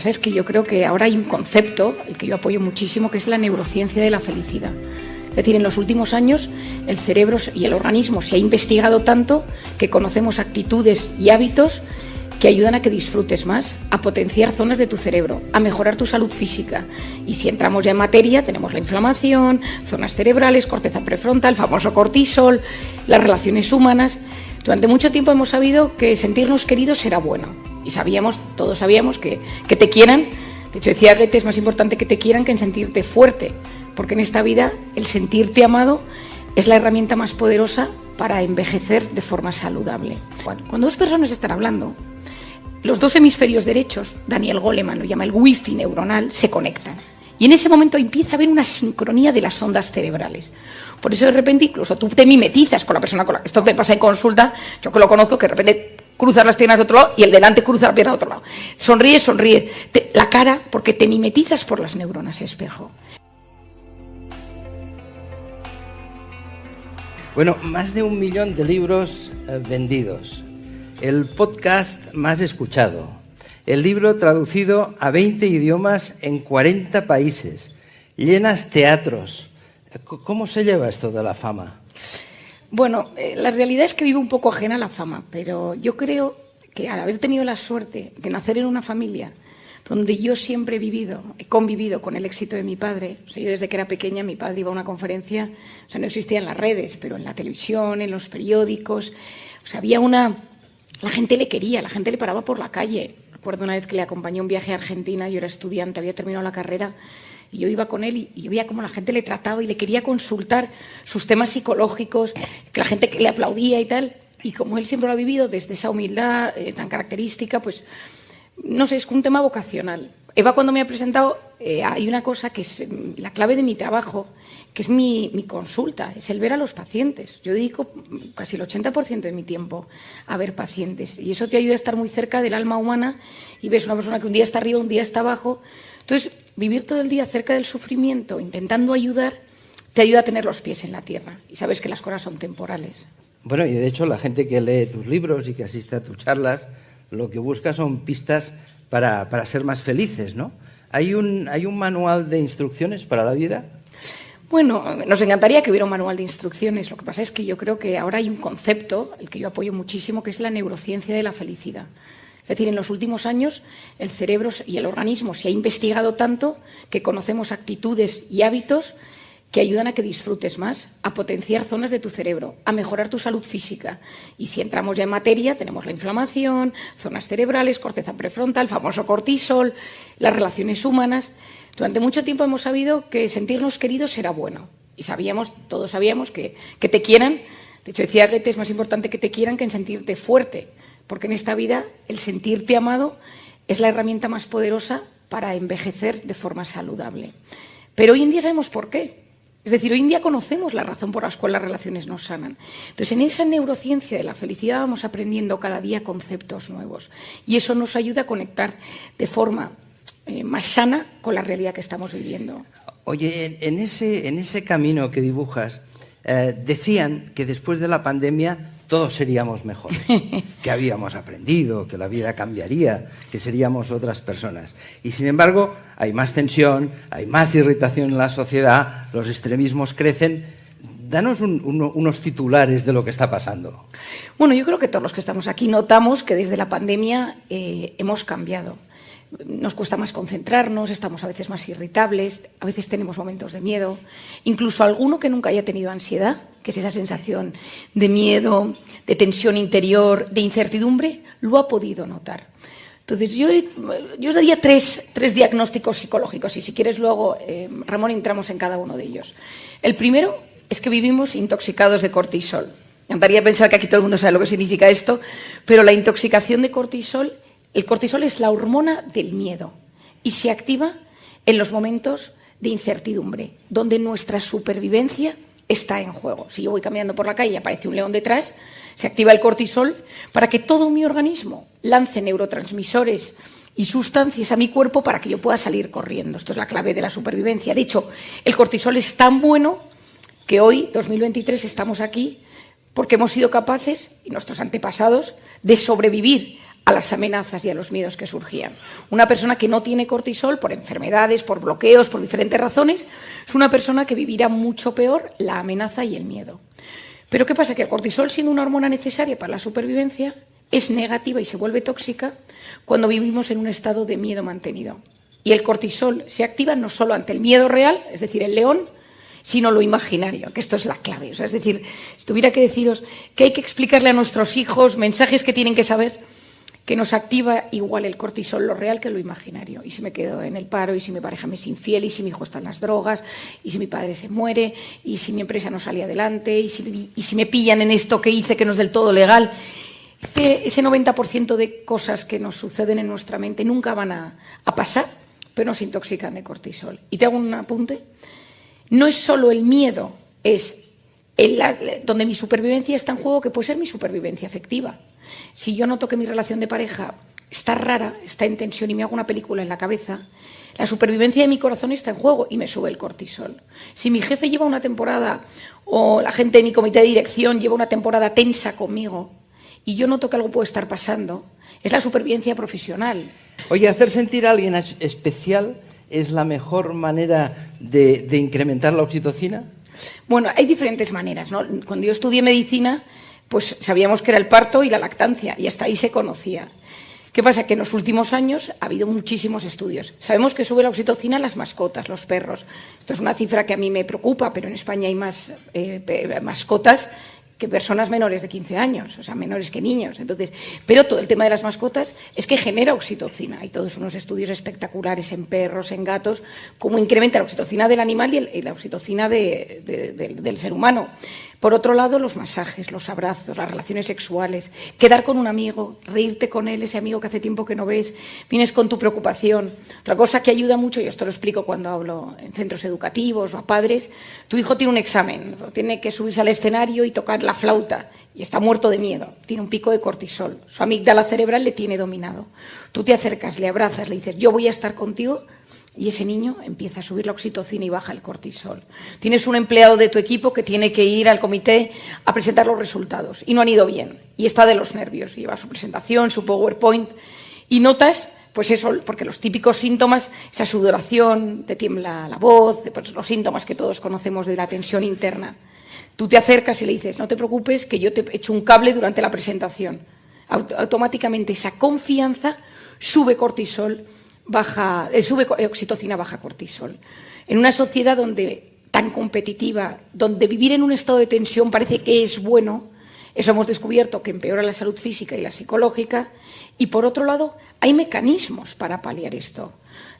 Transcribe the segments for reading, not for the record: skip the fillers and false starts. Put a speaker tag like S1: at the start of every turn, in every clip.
S1: Es que yo creo que ahora hay un concepto, el que yo apoyo muchísimo, que es la neurociencia de la felicidad. Es decir, en los últimos años el cerebro y el organismo se ha investigado tanto que conocemos actitudes y hábitos que ayudan a que disfrutes más, a potenciar zonas de tu cerebro, a mejorar tu salud física. Y si entramos ya en materia, tenemos la inflamación, zonas cerebrales, corteza prefrontal, famoso cortisol, las relaciones humanas. Durante mucho tiempo hemos sabido que sentirnos queridos era bueno. Y todos sabíamos que te quieran. De hecho, decía Goethe, es más importante que te quieran que en sentirte fuerte. Porque en esta vida el sentirte amado es la herramienta más poderosa para envejecer de forma saludable. Cuando dos personas están hablando, los dos hemisferios derechos, Daniel Goleman lo llama el wifi neuronal, se conectan. Y en ese momento empieza a haber una sincronía de las ondas cerebrales. Por eso de repente incluso tú te mimetizas con la persona con la que esto me pasa en consulta, yo que lo conozco, que de repente cruzas las piernas de otro lado y el delante cruza la pierna de otro lado. Sonríe, la cara, porque te mimetizas por las neuronas espejo.
S2: Bueno, más de 1 millón de libros vendidos, el podcast más escuchado, el libro traducido a 20 idiomas en 40 países, llenas teatros. ¿Cómo se lleva esto de la fama?
S1: Bueno, la realidad es que vivo un poco ajena a la fama, pero yo creo que al haber tenido la suerte de nacer en una familia donde yo siempre he convivido con el éxito de mi padre. O sea, yo desde que era pequeña, mi padre iba a una conferencia, o sea, no existían las redes, pero en la televisión, en los periódicos, o sea, la gente le quería, la gente le paraba por la calle. Recuerdo una vez que le acompañé a un viaje a Argentina, yo era estudiante, había terminado la carrera, y yo iba con él y yo veía cómo la gente le trataba y le quería consultar sus temas psicológicos, que la gente que le aplaudía y tal. Y como él siempre lo ha vivido desde esa humildad tan característica, pues, no sé, es un tema vocacional. Eva, cuando me ha presentado, hay una cosa que es la clave de mi trabajo, que es mi consulta, es el ver a los pacientes. Yo dedico casi el 80% de mi tiempo a ver pacientes y eso te ayuda a estar muy cerca del alma humana y ves una persona que un día está arriba, un día está abajo. Entonces, vivir todo el día cerca del sufrimiento, intentando ayudar, te ayuda a tener los pies en la tierra y sabes que las cosas son temporales.
S2: Bueno, y de hecho la gente que lee tus libros y que asiste a tus charlas, lo que busca son pistas para ser más felices, ¿no? ¿Hay un manual de instrucciones para la vida?
S1: Bueno, nos encantaría que hubiera un manual de instrucciones. Lo que pasa es que yo creo que ahora hay un concepto, el que yo apoyo muchísimo, que es la neurociencia de la felicidad. Es decir, en los últimos años el cerebro y el organismo se ha investigado tanto que conocemos actitudes y hábitos que ayudan a que disfrutes más, a potenciar zonas de tu cerebro, a mejorar tu salud física. Y si entramos ya en materia, tenemos la inflamación, zonas cerebrales, corteza prefrontal, famoso cortisol, las relaciones humanas. Durante mucho tiempo hemos sabido que sentirnos queridos era bueno. Y todos sabíamos que te quieran. De hecho, decía Goethe, es más importante que te quieran que en sentirte fuerte. Porque en esta vida el sentirte amado es la herramienta más poderosa para envejecer de forma saludable. Pero hoy en día sabemos por qué. Es decir, hoy en día conocemos la razón por la cual las relaciones nos sanan. Entonces, en esa neurociencia de la felicidad vamos aprendiendo cada día conceptos nuevos. Y eso nos ayuda a conectar de forma más sana con la realidad que estamos viviendo.
S2: Oye, en ese camino que dibujas, decían que después de la pandemia todos seríamos mejores, que habíamos aprendido, que la vida cambiaría, que seríamos otras personas. Y sin embargo, hay más tensión, hay más irritación en la sociedad, los extremismos crecen. Danos unos titulares de lo que está pasando.
S1: Bueno, yo creo que todos los que estamos aquí notamos que desde la pandemia hemos cambiado. Nos cuesta más concentrarnos, estamos a veces más irritables, a veces tenemos momentos de miedo. Incluso alguno que nunca haya tenido ansiedad, que es esa sensación de miedo, de tensión interior, de incertidumbre, lo ha podido notar. Entonces, yo os daría tres diagnósticos psicológicos y si quieres luego, Ramón, entramos en cada uno de ellos. El primero es que vivimos intoxicados de cortisol. Me encantaría pensar que aquí todo el mundo sabe lo que significa esto, pero la intoxicación de cortisol, el cortisol es la hormona del miedo y se activa en los momentos de incertidumbre, donde nuestra supervivencia está en juego. Si yo voy caminando por la calle y aparece un león detrás, se activa el cortisol para que todo mi organismo lance neurotransmisores y sustancias a mi cuerpo para que yo pueda salir corriendo. Esto es la clave de la supervivencia. De hecho, el cortisol es tan bueno que hoy, 2023, estamos aquí porque hemos sido capaces, y nuestros antepasados, de sobrevivir a las amenazas y a los miedos que surgían. Una persona que no tiene cortisol por enfermedades, por bloqueos, por diferentes razones, es una persona que vivirá mucho peor la amenaza y el miedo. Pero ¿qué pasa? Que el cortisol, siendo una hormona necesaria para la supervivencia, es negativa y se vuelve tóxica cuando vivimos en un estado de miedo mantenido. Y el cortisol se activa no solo ante el miedo real, es decir, el león, sino lo imaginario, que esto es la clave. O sea, es decir, si tuviera que deciros que hay que explicarle a nuestros hijos mensajes que tienen que saber, que nos activa igual el cortisol lo real que lo imaginario. Y si me quedo en el paro, y si mi pareja me es infiel, y si mi hijo está en las drogas, y si mi padre se muere, y si mi empresa no sale adelante, y si me pillan en esto que hice que no es del todo legal. Ese 90% de cosas que nos suceden en nuestra mente nunca van a pasar, pero nos intoxican de cortisol. Y te hago un apunte. No es solo el miedo, es donde mi supervivencia está en juego, que puede ser mi supervivencia afectiva. Si yo noto que mi relación de pareja está rara, está en tensión y me hago una película en la cabeza, la supervivencia de mi corazón está en juego y me sube el cortisol. Si mi jefe lleva una temporada, o la gente de mi comité de dirección lleva una temporada tensa conmigo, y yo noto que algo puede estar pasando, es la supervivencia profesional.
S2: Oye, hacer sentir a alguien especial es la mejor manera de incrementar la oxitocina.
S1: Bueno, hay diferentes maneras, ¿no? Cuando yo estudié medicina, pues sabíamos que era el parto y la lactancia, y hasta ahí se conocía. ¿Qué pasa? Que en los últimos años ha habido muchísimos estudios. Sabemos que sube la oxitocina en las mascotas, los perros. Esto es una cifra que a mí me preocupa, pero en España hay más mascotas que personas menores de 15 años, o sea, menores que niños. Entonces, pero todo el tema de las mascotas es que genera oxitocina. Hay todos unos estudios espectaculares en perros, en gatos, cómo incrementa la oxitocina del animal y la oxitocina del ser humano. Por otro lado, los masajes, los abrazos, las relaciones sexuales, quedar con un amigo, reírte con él, ese amigo que hace tiempo que no ves, vienes con tu preocupación. Otra cosa que ayuda mucho, y esto lo explico cuando hablo en centros educativos o a padres, tu hijo tiene un examen, tiene que subirse al escenario y tocar la flauta y está muerto de miedo, tiene un pico de cortisol, su amígdala cerebral le tiene dominado. Tú te acercas, le abrazas, le dices, yo voy a estar contigo, y ese niño empieza a subir la oxitocina y baja el cortisol. Tienes un empleado de tu equipo que tiene que ir al comité a presentar los resultados y no han ido bien y está de los nervios, lleva su presentación, su PowerPoint y notas, pues eso, porque los típicos síntomas, esa sudoración, te tiembla la voz, pues los síntomas que todos conocemos de la tensión interna. Tú te acercas y le dices, no te preocupes que yo te echo un cable durante la presentación. Automáticamente esa confianza sube cortisol, sube oxitocina, baja cortisol. En una sociedad tan competitiva, donde vivir en un estado de tensión parece que es bueno, eso hemos descubierto que empeora la salud física y la psicológica, y por otro lado hay mecanismos para paliar esto.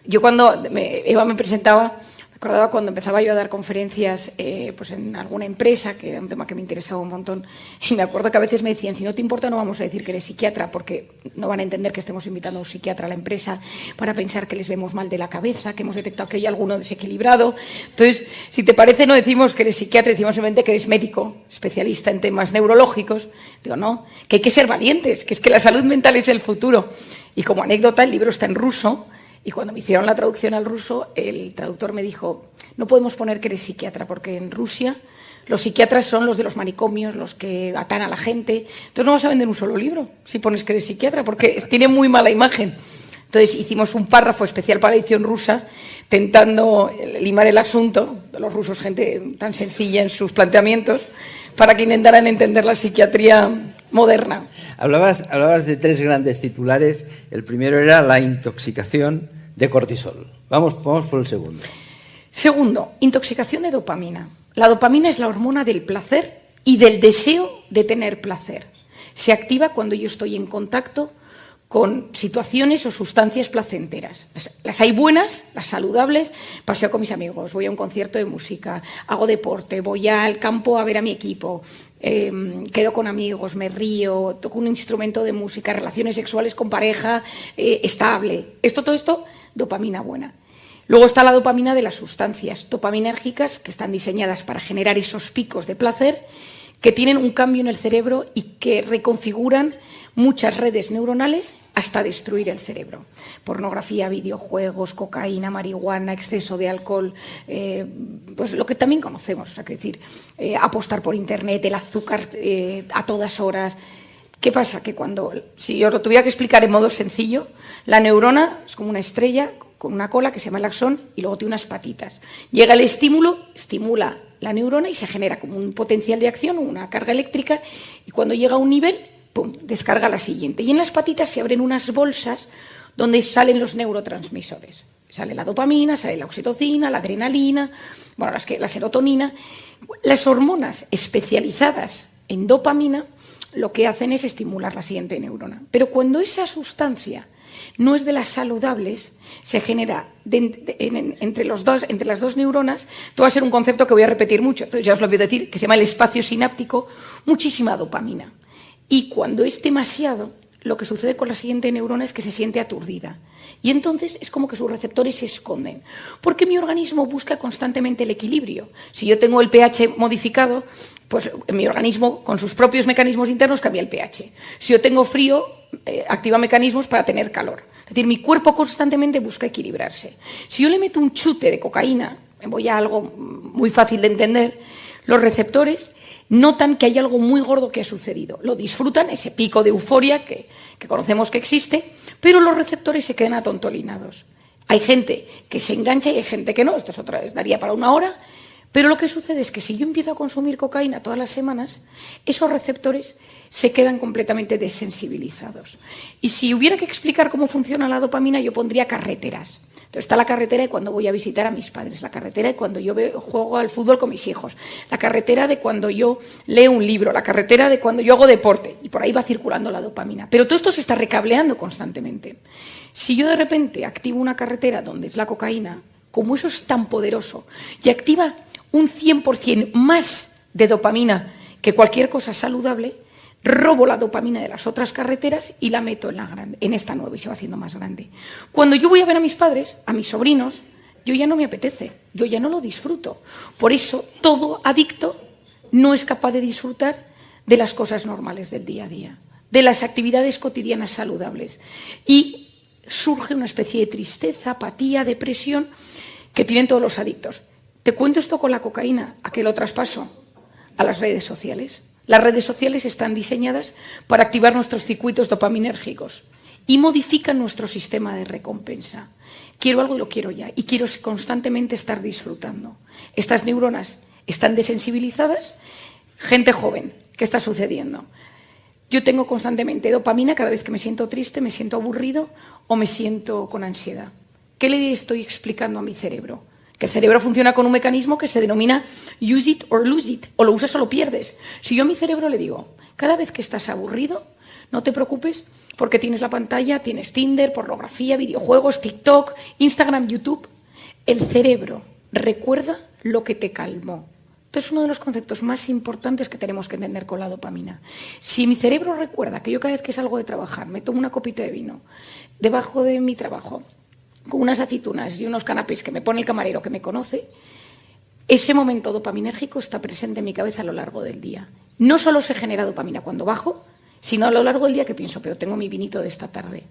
S1: Yo cuando Eva me presentaba, me acordaba cuando empezaba yo a dar conferencias pues en alguna empresa, que era un tema que me interesaba un montón, y me acuerdo que a veces me decían, si no te importa no vamos a decir que eres psiquiatra, porque no van a entender que estemos invitando a un psiquiatra a la empresa para pensar que les vemos mal de la cabeza, que hemos detectado que hay alguno desequilibrado. Entonces, si te parece, no decimos que eres psiquiatra, decimos simplemente que eres médico, especialista en temas neurológicos. Digo, no, que hay que ser valientes, que es que la salud mental es el futuro. Y como anécdota, el libro está en ruso, y cuando me hicieron la traducción al ruso, el traductor me dijo, no podemos poner que eres psiquiatra, porque en Rusia los psiquiatras son los de los manicomios, los que atan a la gente. Entonces no vas a vender un solo libro si pones que eres psiquiatra, porque tiene muy mala imagen. Entonces hicimos un párrafo especial para la edición rusa, intentando limar el asunto, de los rusos, gente tan sencilla en sus planteamientos, para que intentaran entender la psiquiatría moderna.
S2: Hablabas de 3 grandes titulares. El primero era la intoxicación de cortisol. Vamos por el segundo.
S1: Segundo, intoxicación de dopamina. La dopamina es la hormona del placer y del deseo de tener placer. Se activa cuando yo estoy en contacto con situaciones o sustancias placenteras. Las hay buenas, las saludables, paseo con mis amigos, voy a un concierto de música, hago deporte, voy al campo a ver a mi equipo, quedo con amigos, me río, toco un instrumento de música, relaciones sexuales con pareja estable. Todo esto, dopamina buena. Luego está la dopamina de las sustancias dopaminérgicas, que están diseñadas para generar esos picos de placer, que tienen un cambio en el cerebro y que reconfiguran muchas redes neuronales hasta destruir el cerebro. Pornografía, videojuegos, cocaína, marihuana, exceso de alcohol, pues lo que también conocemos, o sea, que decir, apostar por internet, el azúcar a todas horas. ¿Qué pasa? Que si yo lo tuviera que explicar en modo sencillo, la neurona es como una estrella con una cola que se llama el axón y luego tiene unas patitas. Llega el estímulo, estimula la neurona y se genera como un potencial de acción, una carga eléctrica, y cuando llega a un nivel, ¡pum!, descarga la siguiente. Y en las patitas se abren unas bolsas donde salen los neurotransmisores. Sale la dopamina, sale la oxitocina, la adrenalina, bueno, la serotonina. Las hormonas especializadas en dopamina lo que hacen es estimular la siguiente neurona. Pero cuando esa sustancia no es de las saludables, se genera entre las dos neuronas, esto va a ser un concepto que voy a repetir mucho, entonces ya os lo voy a decir, que se llama el espacio sináptico, muchísima dopamina. Y cuando es demasiado, lo que sucede con la siguiente neurona es que se siente aturdida. Y entonces es como que sus receptores se esconden. Porque mi organismo busca constantemente el equilibrio. Si yo tengo el pH modificado, pues mi organismo, con sus propios mecanismos internos, cambia el pH. Si yo tengo frío, activa mecanismos para tener calor. Es decir, mi cuerpo constantemente busca equilibrarse. Si yo le meto un chute de cocaína, me voy a algo muy fácil de entender, los receptores notan que hay algo muy gordo que ha sucedido. Lo disfrutan, ese pico de euforia que conocemos que existe, pero los receptores se quedan atontolinados. Hay gente que se engancha y hay gente que no. Esto es otra vez, daría para una hora. Pero lo que sucede es que si yo empiezo a consumir cocaína todas las semanas, esos receptores se quedan completamente desensibilizados. Y si hubiera que explicar cómo funciona la dopamina, yo pondría carreteras. Entonces está la carretera de cuando voy a visitar a mis padres, la carretera de cuando yo juego al fútbol con mis hijos, la carretera de cuando yo leo un libro, la carretera de cuando yo hago deporte, y por ahí va circulando la dopamina. Pero todo esto se está recableando constantemente. Si yo de repente activo una carretera donde es la cocaína, como eso es tan poderoso, y activa un 100% más de dopamina que cualquier cosa saludable, robo la dopamina de las otras carreteras y la meto en esta nueva y se va haciendo más grande. Cuando yo voy a ver a mis padres, a mis sobrinos, yo ya no me apetece, yo ya no lo disfruto. Por eso todo adicto no es capaz de disfrutar de las cosas normales del día a día, de las actividades cotidianas saludables. Y surge una especie de tristeza, apatía, depresión que tienen todos los adictos. Te cuento esto con la cocaína, ¿a qué lo traspaso? A las redes sociales. Las redes sociales están diseñadas para activar nuestros circuitos dopaminérgicos y modifican nuestro sistema de recompensa. Quiero algo y lo quiero ya, y quiero constantemente estar disfrutando. Estas neuronas están desensibilizadas. Gente joven, ¿qué está sucediendo? Yo tengo constantemente dopamina cada vez que me siento triste, me siento aburrido o me siento con ansiedad. ¿Qué le estoy explicando a mi cerebro? Que el cerebro funciona con un mecanismo que se denomina use it or lose it, o lo usas o lo pierdes. Si yo a mi cerebro le digo, cada vez que estás aburrido, no te preocupes porque tienes la pantalla, tienes Tinder, pornografía, videojuegos, TikTok, Instagram, YouTube, el cerebro recuerda lo que te calmó. Esto es uno de los conceptos más importantes que tenemos que entender con la dopamina. Si mi cerebro recuerda que yo cada vez que salgo de trabajar me tomo una copita de vino debajo de mi trabajo, con unas aceitunas y unos canapés que me pone el camarero que me conoce, ese momento dopaminérgico está presente en mi cabeza a lo largo del día. No solo se genera dopamina cuando bajo, sino a lo largo del día que pienso, pero tengo mi vinito de esta tarde.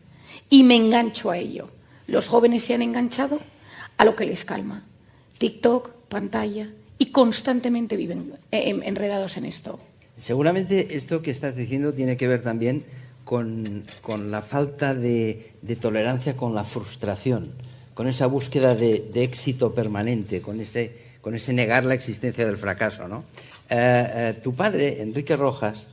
S1: Y me engancho a ello. Los jóvenes se han enganchado a lo que les calma. TikTok, pantalla, y constantemente viven enredados en esto.
S2: Seguramente esto que estás diciendo tiene que ver también con la falta de tolerancia con la frustración, con esa búsqueda de éxito permanente, con ese negar la existencia del fracaso, ¿no? Tu padre, Enrique Rojas,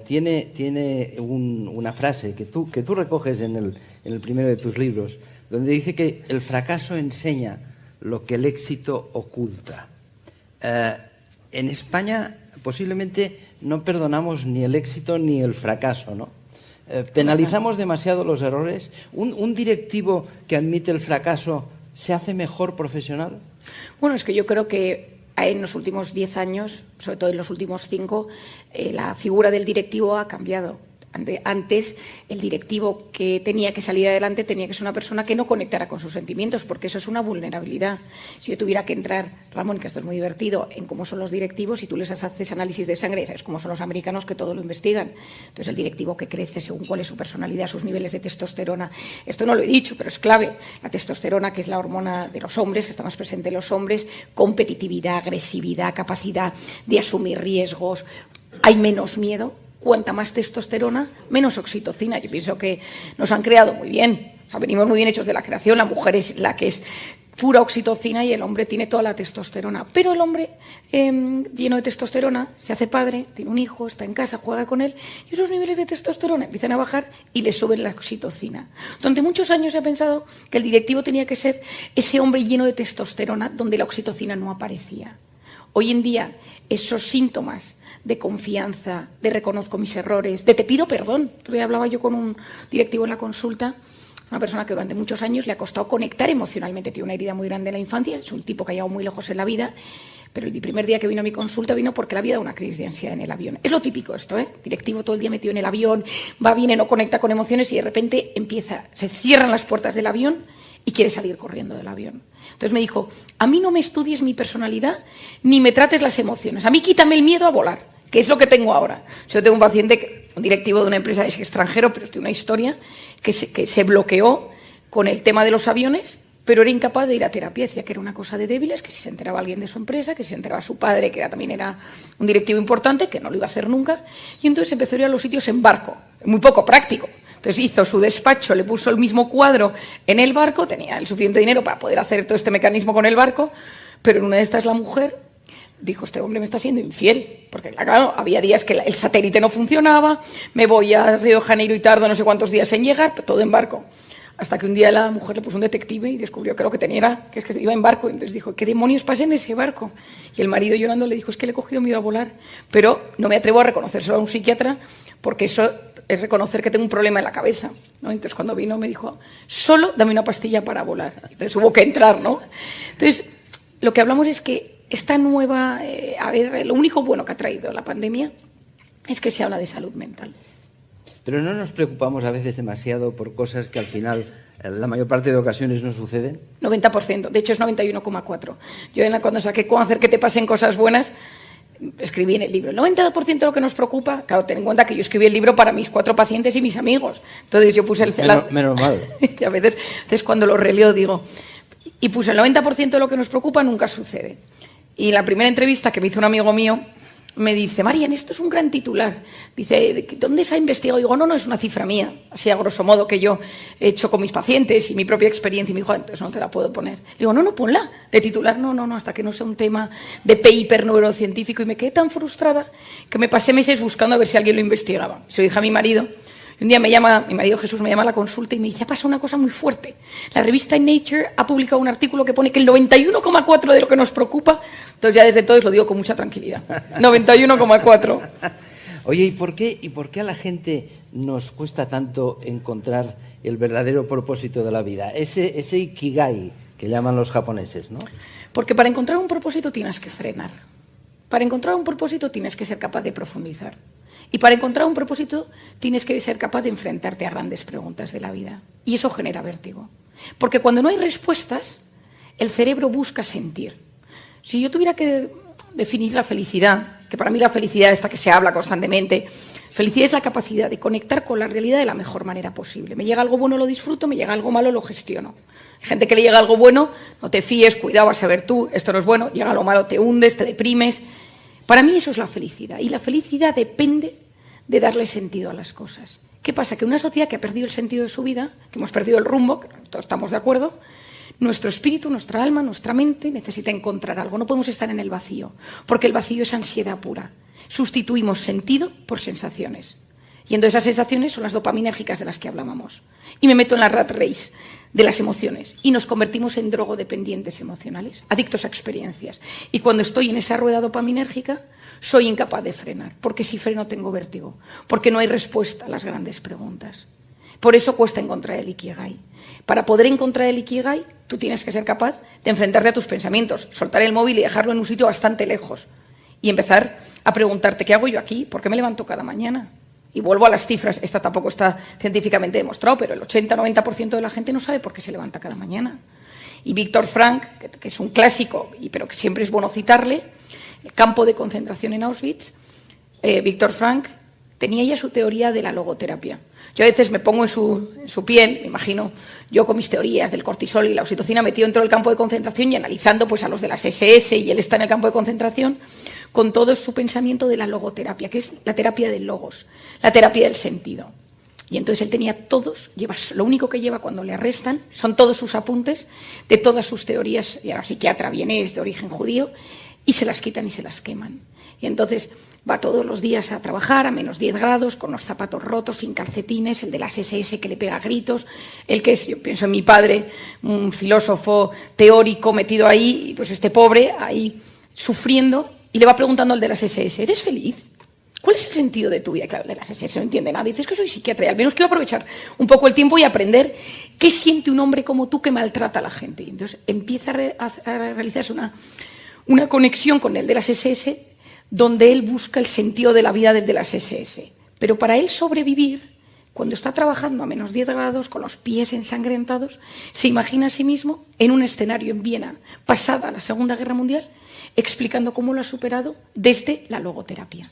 S2: tiene una frase que tú recoges en el primero de tus libros, donde dice que el fracaso enseña lo que el éxito oculta. En España posiblemente no perdonamos ni el éxito ni el fracaso, ¿no? ¿Penalizamos demasiado los errores? ¿Un directivo que admite el fracaso se hace mejor profesional?
S1: Bueno, es que yo creo que en los últimos 10 años, sobre todo en los últimos 5, la figura del directivo ha cambiado. Antes, el directivo que tenía que salir adelante tenía que ser una persona que no conectara con sus sentimientos, porque eso es una vulnerabilidad. Si yo tuviera que entrar, Ramón, que esto es muy divertido, en cómo son los directivos, si tú les haces análisis de sangre, sabes cómo son los americanos que todo lo investigan. Entonces, el directivo que crece según cuál es su personalidad, sus niveles de testosterona. Esto no lo he dicho, pero es clave. La testosterona, que es la hormona de los hombres, que está más presente en los hombres, competitividad, agresividad, capacidad de asumir riesgos. Hay menos miedo. cuanta más testosterona, menos oxitocina. Yo pienso que nos han creado muy bien, o sea, venimos muy bien hechos de la creación, la mujer es la que es pura oxitocina y el hombre tiene toda la testosterona. Pero el hombre, lleno de testosterona, se hace padre, tiene un hijo, está en casa, juega con él, y esos niveles de testosterona empiezan a bajar y le suben la oxitocina. Durante muchos años se ha pensado que el directivo tenía que ser ese hombre lleno de testosterona donde la oxitocina no aparecía. Hoy en día, esos síntomas de confianza, de reconozco mis errores, de te pido perdón. Todavía hablaba yo con un directivo en la consulta, una persona que durante muchos años le ha costado conectar emocionalmente, tiene una herida muy grande en la infancia, es un tipo que ha llegado muy lejos en la vida, pero el primer día que vino a mi consulta vino porque le había dado una crisis de ansiedad en el avión. Es lo típico esto, ¿eh? Directivo todo el día metido en el avión, va, viene, no conecta con emociones y de repente se cierran las puertas del avión y quiere salir corriendo del avión. Entonces me dijo, a mí no me estudies mi personalidad ni me trates las emociones, a mí quítame el miedo a volar, que es lo que tengo ahora. Yo tengo un paciente, un directivo de una empresa, es extranjero, pero tiene una historia, que se bloqueó con el tema de los aviones, pero era incapaz de ir a terapia. Decía que era una cosa de débiles, que si se enteraba alguien de su empresa, que si se enteraba su padre, que también era un directivo importante, que no lo iba a hacer nunca, y entonces empezó a ir a los sitios en barco, muy poco práctico. Entonces hizo su despacho, le puso el mismo cuadro en el barco, tenía el suficiente dinero para poder hacer todo este mecanismo con el barco, pero en una de estas la mujer dijo, este hombre me está siendo infiel, porque claro, había días que el satélite no funcionaba, me voy a Río de Janeiro y tardo no sé cuántos días en llegar, todo en barco. Hasta que un día la mujer le puso un detective y descubrió que lo que tenía era que es que iba en barco. Entonces dijo, ¿qué demonios pasa en ese barco? Y el marido llorando le dijo, es que le he cogido miedo a volar, pero no me atrevo a reconocérselo a un psiquiatra porque eso es reconocer que tengo un problema en la cabeza, ¿no? Entonces cuando vino me dijo, solo dame una pastilla para volar. Entonces hubo que entrar, ¿no? Entonces lo que hablamos es que esta nueva, lo único bueno que ha traído la pandemia es que se habla de salud mental.
S2: Pero no nos preocupamos a veces demasiado por cosas que al final, la mayor parte de ocasiones, no suceden.
S1: 90%, de hecho es 91,4%. Yo cuando saqué cómo hacer que te pasen cosas buenas, escribí en el libro, el 90% de lo que nos preocupa, claro, ten en cuenta que yo escribí el libro para mis 4 pacientes y mis amigos. Entonces yo puse
S2: Menos mal.
S1: Y a veces cuando lo releo digo, y puse el 90% de lo que nos preocupa nunca sucede. Y en la primera entrevista que me hizo un amigo mío, me dice, Marian, esto es un gran titular. Dice, ¿dónde se ha investigado? Digo, no, es una cifra mía, así a grosso modo que yo he hecho con mis pacientes y mi propia experiencia. Y me dijo, entonces no te la puedo poner. Digo, no, ponla. De titular, no, hasta que no sea un tema de paper neurocientífico. Y me quedé tan frustrada que me pasé meses buscando a ver si alguien lo investigaba. Se lo dije a mi marido. Y un día mi marido Jesús me llama a la consulta y me dice, ha pasado una cosa muy fuerte. La revista Nature ha publicado un artículo que pone que el 91,4% de lo que nos preocupa, entonces ya desde entonces lo digo con mucha tranquilidad. 91,4%.
S2: Oye, ¿y por qué a la gente nos cuesta tanto encontrar el verdadero propósito de la vida? Ese ikigai que llaman los japoneses, ¿no?
S1: Porque para encontrar un propósito tienes que frenar. Para encontrar un propósito tienes que ser capaz de profundizar. Y para encontrar un propósito tienes que ser capaz de enfrentarte a grandes preguntas de la vida. Y eso genera vértigo. Porque cuando no hay respuestas, el cerebro busca sentir. Si yo tuviera que definir la felicidad, que para mí la felicidad, esta que se habla constantemente, felicidad es la capacidad de conectar con la realidad de la mejor manera posible. Me llega algo bueno, lo disfruto, me llega algo malo, lo gestiono. Hay gente que le llega algo bueno, no te fíes, cuidado, vas a ver tú, esto no es bueno, llega lo malo, te hundes, te deprimes. Para mí eso es la felicidad, y la felicidad depende de darle sentido a las cosas. ¿Qué pasa? Que una sociedad que ha perdido el sentido de su vida, que hemos perdido el rumbo, que todos estamos de acuerdo, nuestro espíritu, nuestra alma, nuestra mente necesita encontrar algo. No podemos estar en el vacío, porque el vacío es ansiedad pura. Sustituimos sentido por sensaciones. Y entonces esas sensaciones son las dopaminérgicas de las que hablábamos. Y me meto en la rat race de las emociones y nos convertimos en drogodependientes emocionales, adictos a experiencias. Y cuando estoy en esa rueda dopaminérgica, soy incapaz de frenar, porque si freno tengo vértigo, porque no hay respuesta a las grandes preguntas. Por eso cuesta encontrar el ikigai. Para poder encontrar el ikigai, tú tienes que ser capaz de enfrentarte a tus pensamientos, soltar el móvil y dejarlo en un sitio bastante lejos y empezar a preguntarte, ¿qué hago yo aquí? ¿Por qué me levanto cada mañana? Y vuelvo a las cifras, esta tampoco está científicamente demostrado, pero el 80-90% de la gente no sabe por qué se levanta cada mañana. Y Víctor Frank, que es un clásico, pero que siempre es bueno citarle, el campo de concentración en Auschwitz, Víctor Frank tenía ya su teoría de la logoterapia. Yo a veces me pongo en su piel, me imagino yo con mis teorías del cortisol y la oxitocina metido dentro del campo de concentración y analizando pues a los de las SS, y él está en el campo de concentración, con todo su pensamiento de la logoterapia, que es la terapia del logos, la terapia del sentido. Y entonces él tenía lo único que lleva cuando le arrestan son todos sus apuntes de todas sus teorías, y ahora psiquiatra viene, es de origen judío, y se las quitan y se las queman. Y entonces va todos los días a trabajar a menos 10 grados, con los zapatos rotos, sin calcetines, el de las SS que le pega gritos, el que es, yo pienso en mi padre, un filósofo teórico metido ahí, pues este pobre ahí sufriendo, y le va preguntando al de las SS, ¿eres feliz? ¿Cuál es el sentido de tu vida? Claro, de las SS no entiende nada. Dices que soy psiquiatra y al menos quiero aprovechar un poco el tiempo y aprender qué siente un hombre como tú que maltrata a la gente. Y entonces empieza a realizarse una conexión con el de las SS donde él busca el sentido de la vida del de las SS. Pero para él sobrevivir, cuando está trabajando a menos 10 grados, con los pies ensangrentados, se imagina a sí mismo en un escenario en Viena, pasada la Segunda Guerra Mundial, explicando cómo lo ha superado desde la logoterapia.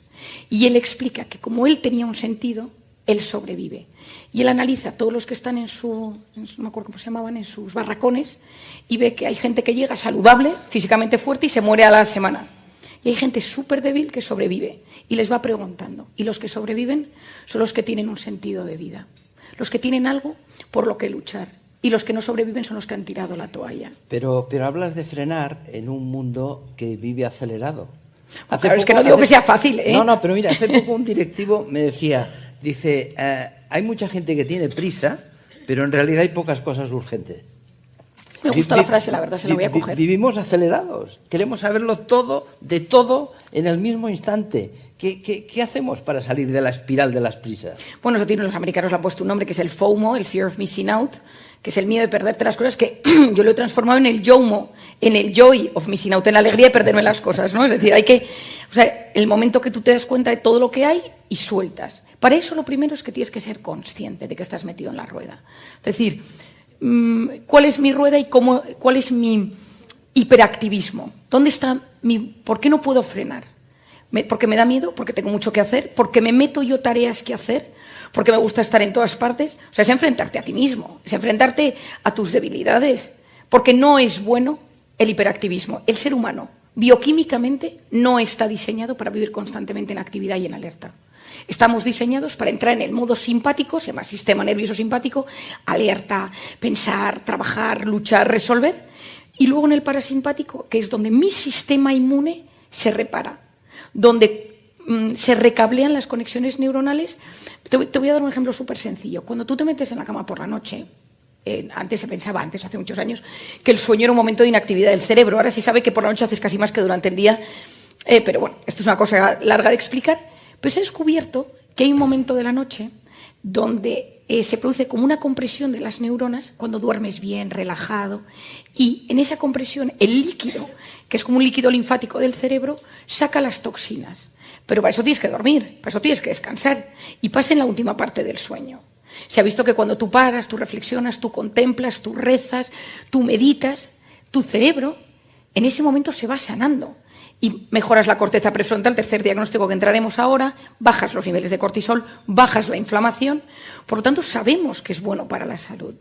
S1: Y él explica que como él tenía un sentido, él sobrevive. Y él analiza a todos los que están no me acuerdo cómo se llamaban, en sus barracones, y ve que hay gente que llega saludable, físicamente fuerte, y se muere a la semana. Y hay gente súper débil que sobrevive. Y les va preguntando. Y los que sobreviven son los que tienen un sentido de vida. Los que tienen algo por lo que luchar. Y los que no sobreviven son los que han tirado la toalla.
S2: Pero hablas de frenar en un mundo que vive acelerado.
S1: Claro, es que no digo que sea fácil, ¿eh?
S2: No, pero mira, hace poco un directivo me decía, dice, hay mucha gente que tiene prisa, pero en realidad hay pocas cosas urgentes.
S1: Me gusta la frase, la verdad, se la voy a coger.
S2: Vivimos acelerados, queremos saberlo todo, de todo, en el mismo instante. ¿Qué hacemos para salir de la espiral de las prisas?
S1: Bueno, eso los americanos le han puesto un nombre que es el FOMO, el Fear of Missing Out, que es el miedo de perderte las cosas, que yo lo he transformado en el YOMO, en el Joy of Missing Out, en la alegría de perderme las cosas, ¿no? Es decir, el momento que tú te das cuenta de todo lo que hay y sueltas. Para eso lo primero es que tienes que ser consciente de que estás metido en la rueda. Es decir, ¿cuál es mi rueda y cuál es mi hiperactivismo? ¿Dónde está por qué no puedo frenar? ¿Porque me da miedo? ¿Porque tengo mucho que hacer? ¿Porque me meto yo tareas que hacer? ¿Porque me gusta estar en todas partes? O sea, es enfrentarte a ti mismo, es enfrentarte a tus debilidades. Porque no es bueno el hiperactivismo. El ser humano, bioquímicamente, no está diseñado para vivir constantemente en actividad y en alerta. Estamos diseñados para entrar en el modo simpático, se llama sistema nervioso simpático, alerta, pensar, trabajar, luchar, resolver. Y luego en el parasimpático, que es donde mi sistema inmune se repara, donde se recablean las conexiones neuronales. Te voy a dar un ejemplo súper sencillo. Cuando tú te metes en la cama por la noche, antes se pensaba, hace muchos años, que el sueño era un momento de inactividad del cerebro. Ahora sí sabe que por la noche haces casi más que durante el día. Pero bueno, esto es una cosa larga de explicar. Pero se ha descubierto que hay un momento de la noche donde se produce como una compresión de las neuronas cuando duermes bien, relajado. Y en esa compresión, el líquido, que es como un líquido linfático del cerebro, saca las toxinas. Pero para eso tienes que dormir, para eso tienes que descansar. Y pasa en la última parte del sueño. Se ha visto que cuando tú paras, tú reflexionas, tú contemplas, tú rezas, tú meditas, tu cerebro en ese momento se va sanando. Y mejoras la corteza prefrontal, tercer diagnóstico que entraremos ahora, bajas los niveles de cortisol, bajas la inflamación. Por lo tanto, sabemos que es bueno para la salud.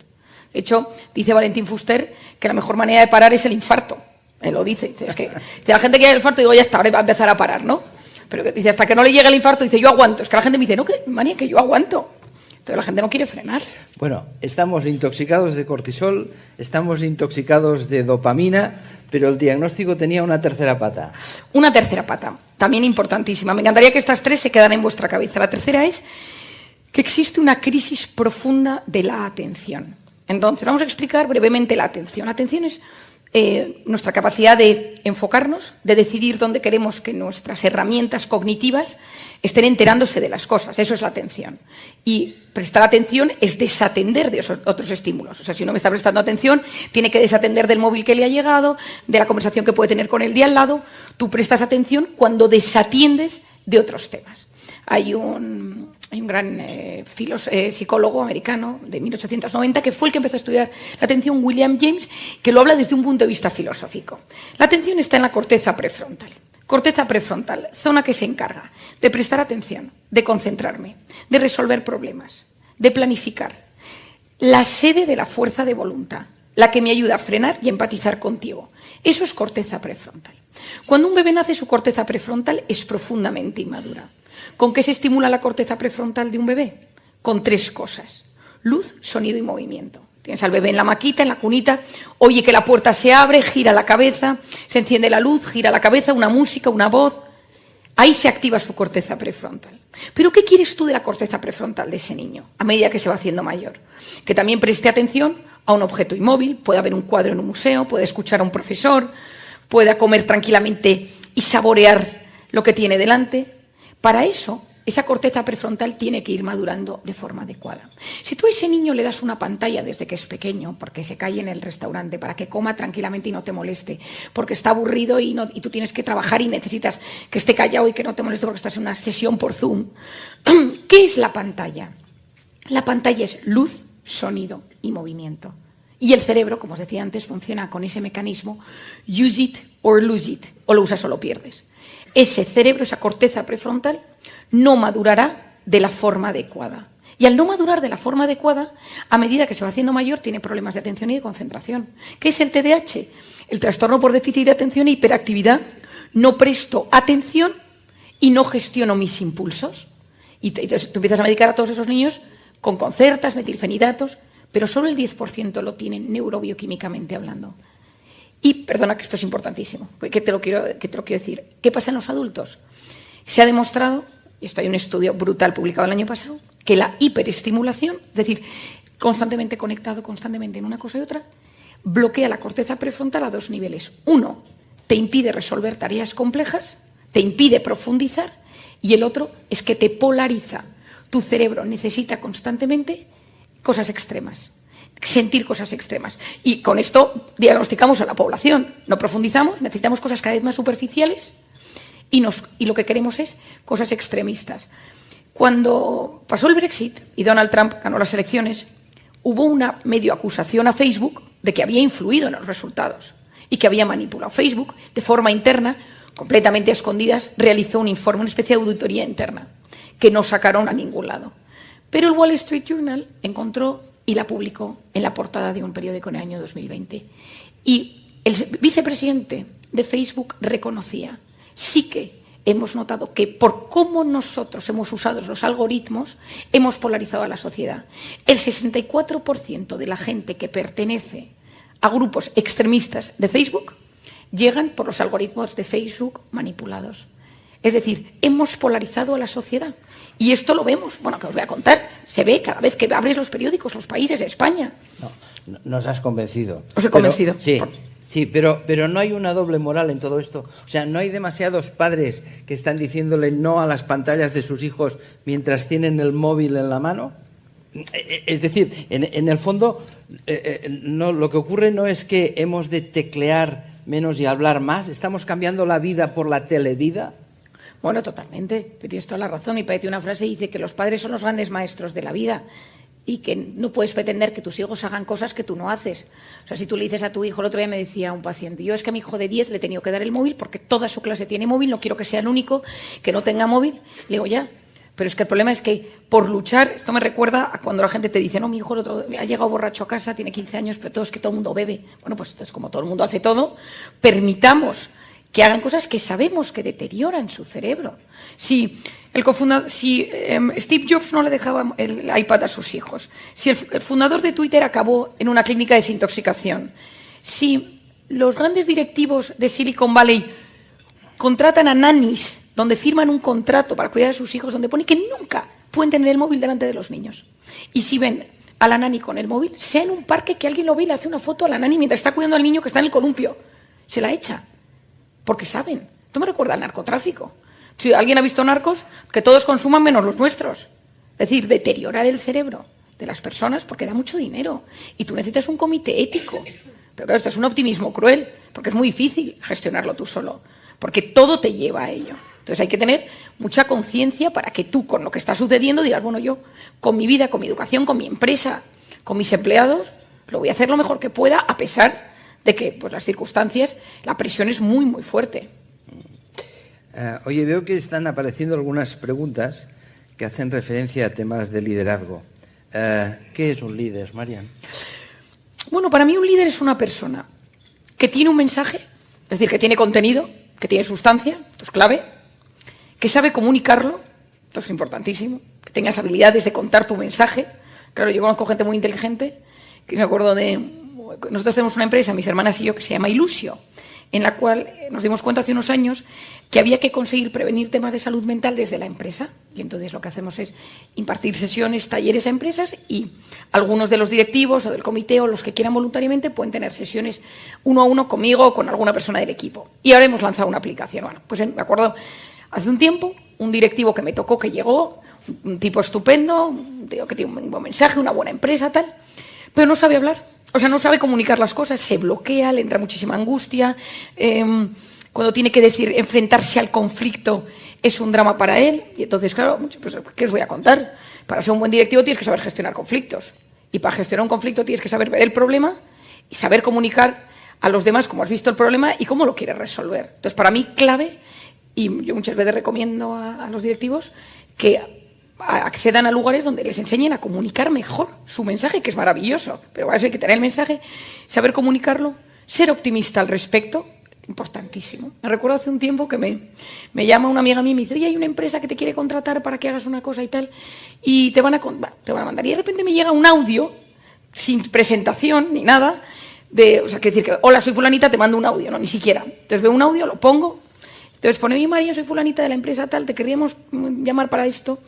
S1: De hecho, dice Valentín Fuster que la mejor manera de parar es el infarto. Él lo dice. Es que la gente que hay el infarto, digo, ya está, ahora va a empezar a parar, ¿no? Pero dice, hasta que no le llegue el infarto, dice, yo aguanto. Es que la gente me dice, no, que manía, que yo aguanto. Entonces la gente no quiere frenar.
S2: Bueno, estamos intoxicados de cortisol, estamos intoxicados de dopamina, pero el diagnóstico tenía una tercera pata.
S1: Una tercera pata, también importantísima. Me encantaría que estas tres se quedaran en vuestra cabeza. La tercera es que existe una crisis profunda de la atención. Entonces, vamos a explicar brevemente la atención. La atención es nuestra capacidad de enfocarnos, de decidir dónde queremos que nuestras herramientas cognitivas estén enterándose de las cosas. Eso es la atención. Y prestar atención es desatender de esos otros estímulos. O sea, si uno me está prestando atención, tiene que desatender del móvil que le ha llegado, de la conversación que puede tener con el de al lado. Tú prestas atención cuando desatiendes de otros temas. Hay un gran psicólogo americano de 1890 que fue el que empezó a estudiar la atención, William James, que lo habla desde un punto de vista filosófico. La atención está en la corteza prefrontal. Corteza prefrontal, zona que se encarga de prestar atención, de concentrarme, de resolver problemas, de planificar. La sede de la fuerza de voluntad. la que me ayuda a frenar y empatizar contigo. Eso es corteza prefrontal. Cuando un bebé nace, su corteza prefrontal es profundamente inmadura. ¿Con qué se estimula la corteza prefrontal de un bebé? Con 3 cosas: luz, sonido y movimiento. Tienes al bebé en la maquita, en la cunita, oye que la puerta se abre, gira la cabeza, se enciende la luz, gira la cabeza, una música, una voz. Ahí se activa su corteza prefrontal. Pero ¿qué quieres tú de la corteza prefrontal de ese niño a medida que se va haciendo mayor? Que también preste atención a un objeto inmóvil, pueda ver un cuadro en un museo, pueda escuchar a un profesor, pueda comer tranquilamente y saborear lo que tiene delante. Para eso, esa corteza prefrontal tiene que ir madurando de forma adecuada. Si tú a ese niño le das una pantalla desde que es pequeño, porque se cae en el restaurante, para que coma tranquilamente y no te moleste, porque está aburrido y tú tienes que trabajar y necesitas que esté callado y que no te moleste porque estás en una sesión por Zoom, ¿qué es la pantalla? La pantalla es luz, sonido y movimiento. Y el cerebro, como os decía antes, funciona con ese mecanismo use it or lose it, o lo usas o lo pierdes. Ese cerebro, esa corteza prefrontal, no madurará de la forma adecuada. Y al no madurar de la forma adecuada, a medida que se va haciendo mayor, tiene problemas de atención y de concentración. ¿Qué es el TDAH? El trastorno por déficit de atención e hiperactividad. No presto atención y no gestiono mis impulsos. Y tú empiezas a medicar a todos esos niños con concertas, metilfenidatos, pero solo el 10% lo tienen neurobioquímicamente hablando. Y, perdona que esto es importantísimo, que te lo quiero decir. ¿Qué pasa en los adultos? Se ha demostrado, y esto hay un estudio brutal publicado el año pasado, que la hiperestimulación, es decir, constantemente conectado, constantemente en una cosa y otra, bloquea la corteza prefrontal a 2 niveles. 1, te impide resolver tareas complejas, te impide profundizar, y el otro es que te polariza. Tu cerebro necesita constantemente cosas extremas, sentir cosas extremas. Y con esto diagnosticamos a la población. No profundizamos, necesitamos cosas cada vez más superficiales y lo que queremos es cosas extremistas. Cuando pasó el Brexit y Donald Trump ganó las elecciones, hubo una medio acusación a Facebook de que había influido en los resultados y que había manipulado. Facebook, de forma interna, completamente a escondidas, realizó un informe, una especie de auditoría interna, que no sacaron a ningún lado. Pero el Wall Street Journal encontró y la publicó en la portada de un periódico en el año 2020. Y el vicepresidente de Facebook reconocía, sí que hemos notado que por cómo nosotros hemos usado los algoritmos, hemos polarizado a la sociedad. El 64% de la gente que pertenece a grupos extremistas de Facebook llegan por los algoritmos de Facebook manipulados. Es decir, hemos polarizado a la sociedad. Y esto lo vemos, bueno, que os voy a contar, se ve cada vez que abres los periódicos, los países, España.
S2: No, nos has convencido.
S1: Os he convencido.
S2: Sí, pero no hay una doble moral en todo esto. O sea, no hay demasiados padres que están diciéndole no a las pantallas de sus hijos mientras tienen el móvil en la mano. Es decir, en el fondo, lo que ocurre no es que hemos de teclear menos y hablar más. Estamos cambiando la vida por la televida.
S1: Bueno, totalmente, pero tienes toda la razón. Y tiene una frase que dice que los padres son los grandes maestros de la vida y que no puedes pretender que tus hijos hagan cosas que tú no haces. O sea, si tú le dices a tu hijo, el otro día me decía un paciente, yo es que a mi hijo de 10 le he tenido que dar el móvil porque toda su clase tiene móvil, no quiero que sea el único que no tenga móvil. Le digo, ya, pero es que el problema es que por luchar, esto me recuerda a cuando la gente te dice, no, mi hijo el otro día ha llegado borracho a casa, tiene 15 años, pero todo es que todo el mundo bebe. Bueno, pues entonces como todo el mundo hace todo, permitamos que hagan cosas que sabemos que deterioran su cerebro. Si Steve Jobs no le dejaba el iPad a sus hijos, si el fundador de Twitter acabó en una clínica de desintoxicación, si los grandes directivos de Silicon Valley contratan a nannies, donde firman un contrato para cuidar a sus hijos, donde pone que nunca pueden tener el móvil delante de los niños, y si ven a la nanny con el móvil, sea en un parque que alguien lo ve y le hace una foto a la nanny mientras está cuidando al niño que está en el columpio, se la echa. Porque saben. Esto me recuerda al narcotráfico. Si alguien ha visto Narcos, que todos consuman menos los nuestros. Es decir, deteriorar el cerebro de las personas porque da mucho dinero. Y tú necesitas un comité ético. Pero claro, esto es un optimismo cruel, porque es muy difícil gestionarlo tú solo. Porque todo te lleva a ello. Entonces hay que tener mucha conciencia para que tú, con lo que está sucediendo, digas, bueno, yo, con mi vida, con mi educación, con mi empresa, con mis empleados, lo voy a hacer lo mejor que pueda, a pesar de que pues, las circunstancias, la presión es muy, muy fuerte.
S2: Oye, veo que están apareciendo algunas preguntas que hacen referencia a temas de liderazgo. ¿Qué es un líder, Marian?
S1: Bueno, para mí un líder es una persona que tiene un mensaje, es decir, que tiene contenido, que tiene sustancia, esto es clave, que sabe comunicarlo, esto es importantísimo, que tengas habilidades de contar tu mensaje. Claro, yo conozco gente muy inteligente, que me acuerdo de... Nosotros tenemos una empresa, mis hermanas y yo, que se llama Ilusio, en la cual nos dimos cuenta hace unos años que había que conseguir prevenir temas de salud mental desde la empresa. Y entonces lo que hacemos es impartir sesiones, talleres a empresas, y algunos de los directivos o del comité o los que quieran voluntariamente pueden tener sesiones uno a uno conmigo o con alguna persona del equipo. Y ahora hemos lanzado una aplicación. Bueno, pues me acuerdo hace un tiempo, un directivo que me tocó, que llegó, un tipo estupendo, un tío que tiene un buen mensaje, una buena empresa, tal, pero no sabe hablar. O sea, no sabe comunicar las cosas, se bloquea, le entra muchísima angustia. Cuando tiene que enfrentarse al conflicto es un drama para él. Y entonces, claro, pues, ¿qué os voy a contar? Para ser un buen directivo tienes que saber gestionar conflictos. Y para gestionar un conflicto tienes que saber ver el problema y saber comunicar a los demás cómo has visto el problema y cómo lo quieres resolver. Entonces, para mí, clave, y yo muchas veces recomiendo a los directivos que accedan a lugares donde les enseñen a comunicar mejor su mensaje, que es maravilloso, pero para eso hay que tener el mensaje, saber comunicarlo, ser optimista al respecto, importantísimo. Me recuerdo hace un tiempo que me llama una amiga mía y me dice, oye, hay una empresa que te quiere contratar para que hagas una cosa y tal, y te van a mandar. Y de repente me llega un audio, sin presentación ni nada, o sea, que decir que, hola, soy fulanita, te mando un audio, no, ni siquiera. Entonces veo un audio, lo pongo, entonces pone, oye, María, soy fulanita de la empresa tal, te queríamos llamar para esto.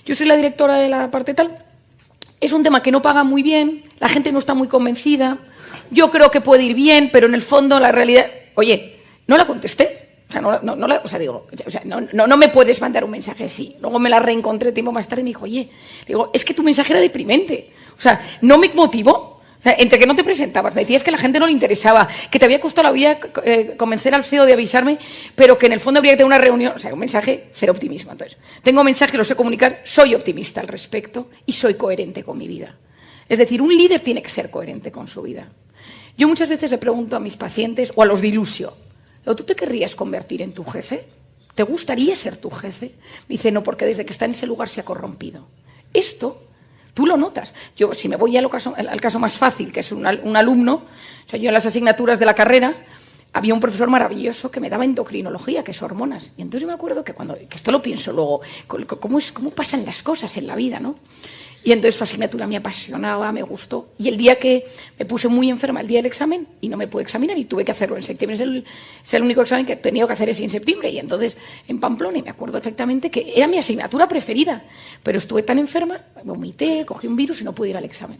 S1: Yo soy la directora de la parte tal. Es un tema que no paga muy bien, la gente no está muy convencida. Yo creo que puede ir bien, pero en el fondo la realidad... Oye, no la contesté. No me puedes mandar un mensaje así. Luego me la reencontré tiempo más tarde y me dijo, oye, digo, es que tu mensaje era deprimente. O sea, no me motivó. O sea, entre que no te presentabas, me decías que a la gente no le interesaba, que te había costado la vida convencer al CEO de avisarme, pero que en el fondo habría que tener una reunión. O sea, un mensaje cero optimismo. Entonces, tengo mensaje, lo sé comunicar, soy optimista al respecto y soy coherente con mi vida. Es decir, un líder tiene que ser coherente con su vida. Yo muchas veces le pregunto a mis pacientes o a los de Ilusio, ¿tú te querrías convertir en tu jefe? ¿Te gustaría ser tu jefe? Me dice, no, porque desde que está en ese lugar se ha corrompido. Esto... Tú lo notas. Yo, si me voy al caso más fácil, que es un alumno, o sea, yo en las asignaturas de la carrera había un profesor maravilloso que me daba endocrinología, que es hormonas. Y entonces yo me acuerdo que esto lo pienso luego, cómo pasan las cosas en la vida, ¿no? Y entonces su asignatura me apasionaba, me gustó. Y el día que me puse muy enferma, el día del examen, y no me pude examinar, y tuve que hacerlo en septiembre, es el único examen que he tenido que hacer ese en septiembre. Y entonces, en Pamplona, y me acuerdo perfectamente que era mi asignatura preferida. Pero estuve tan enferma, vomité, cogí un virus y no pude ir al examen.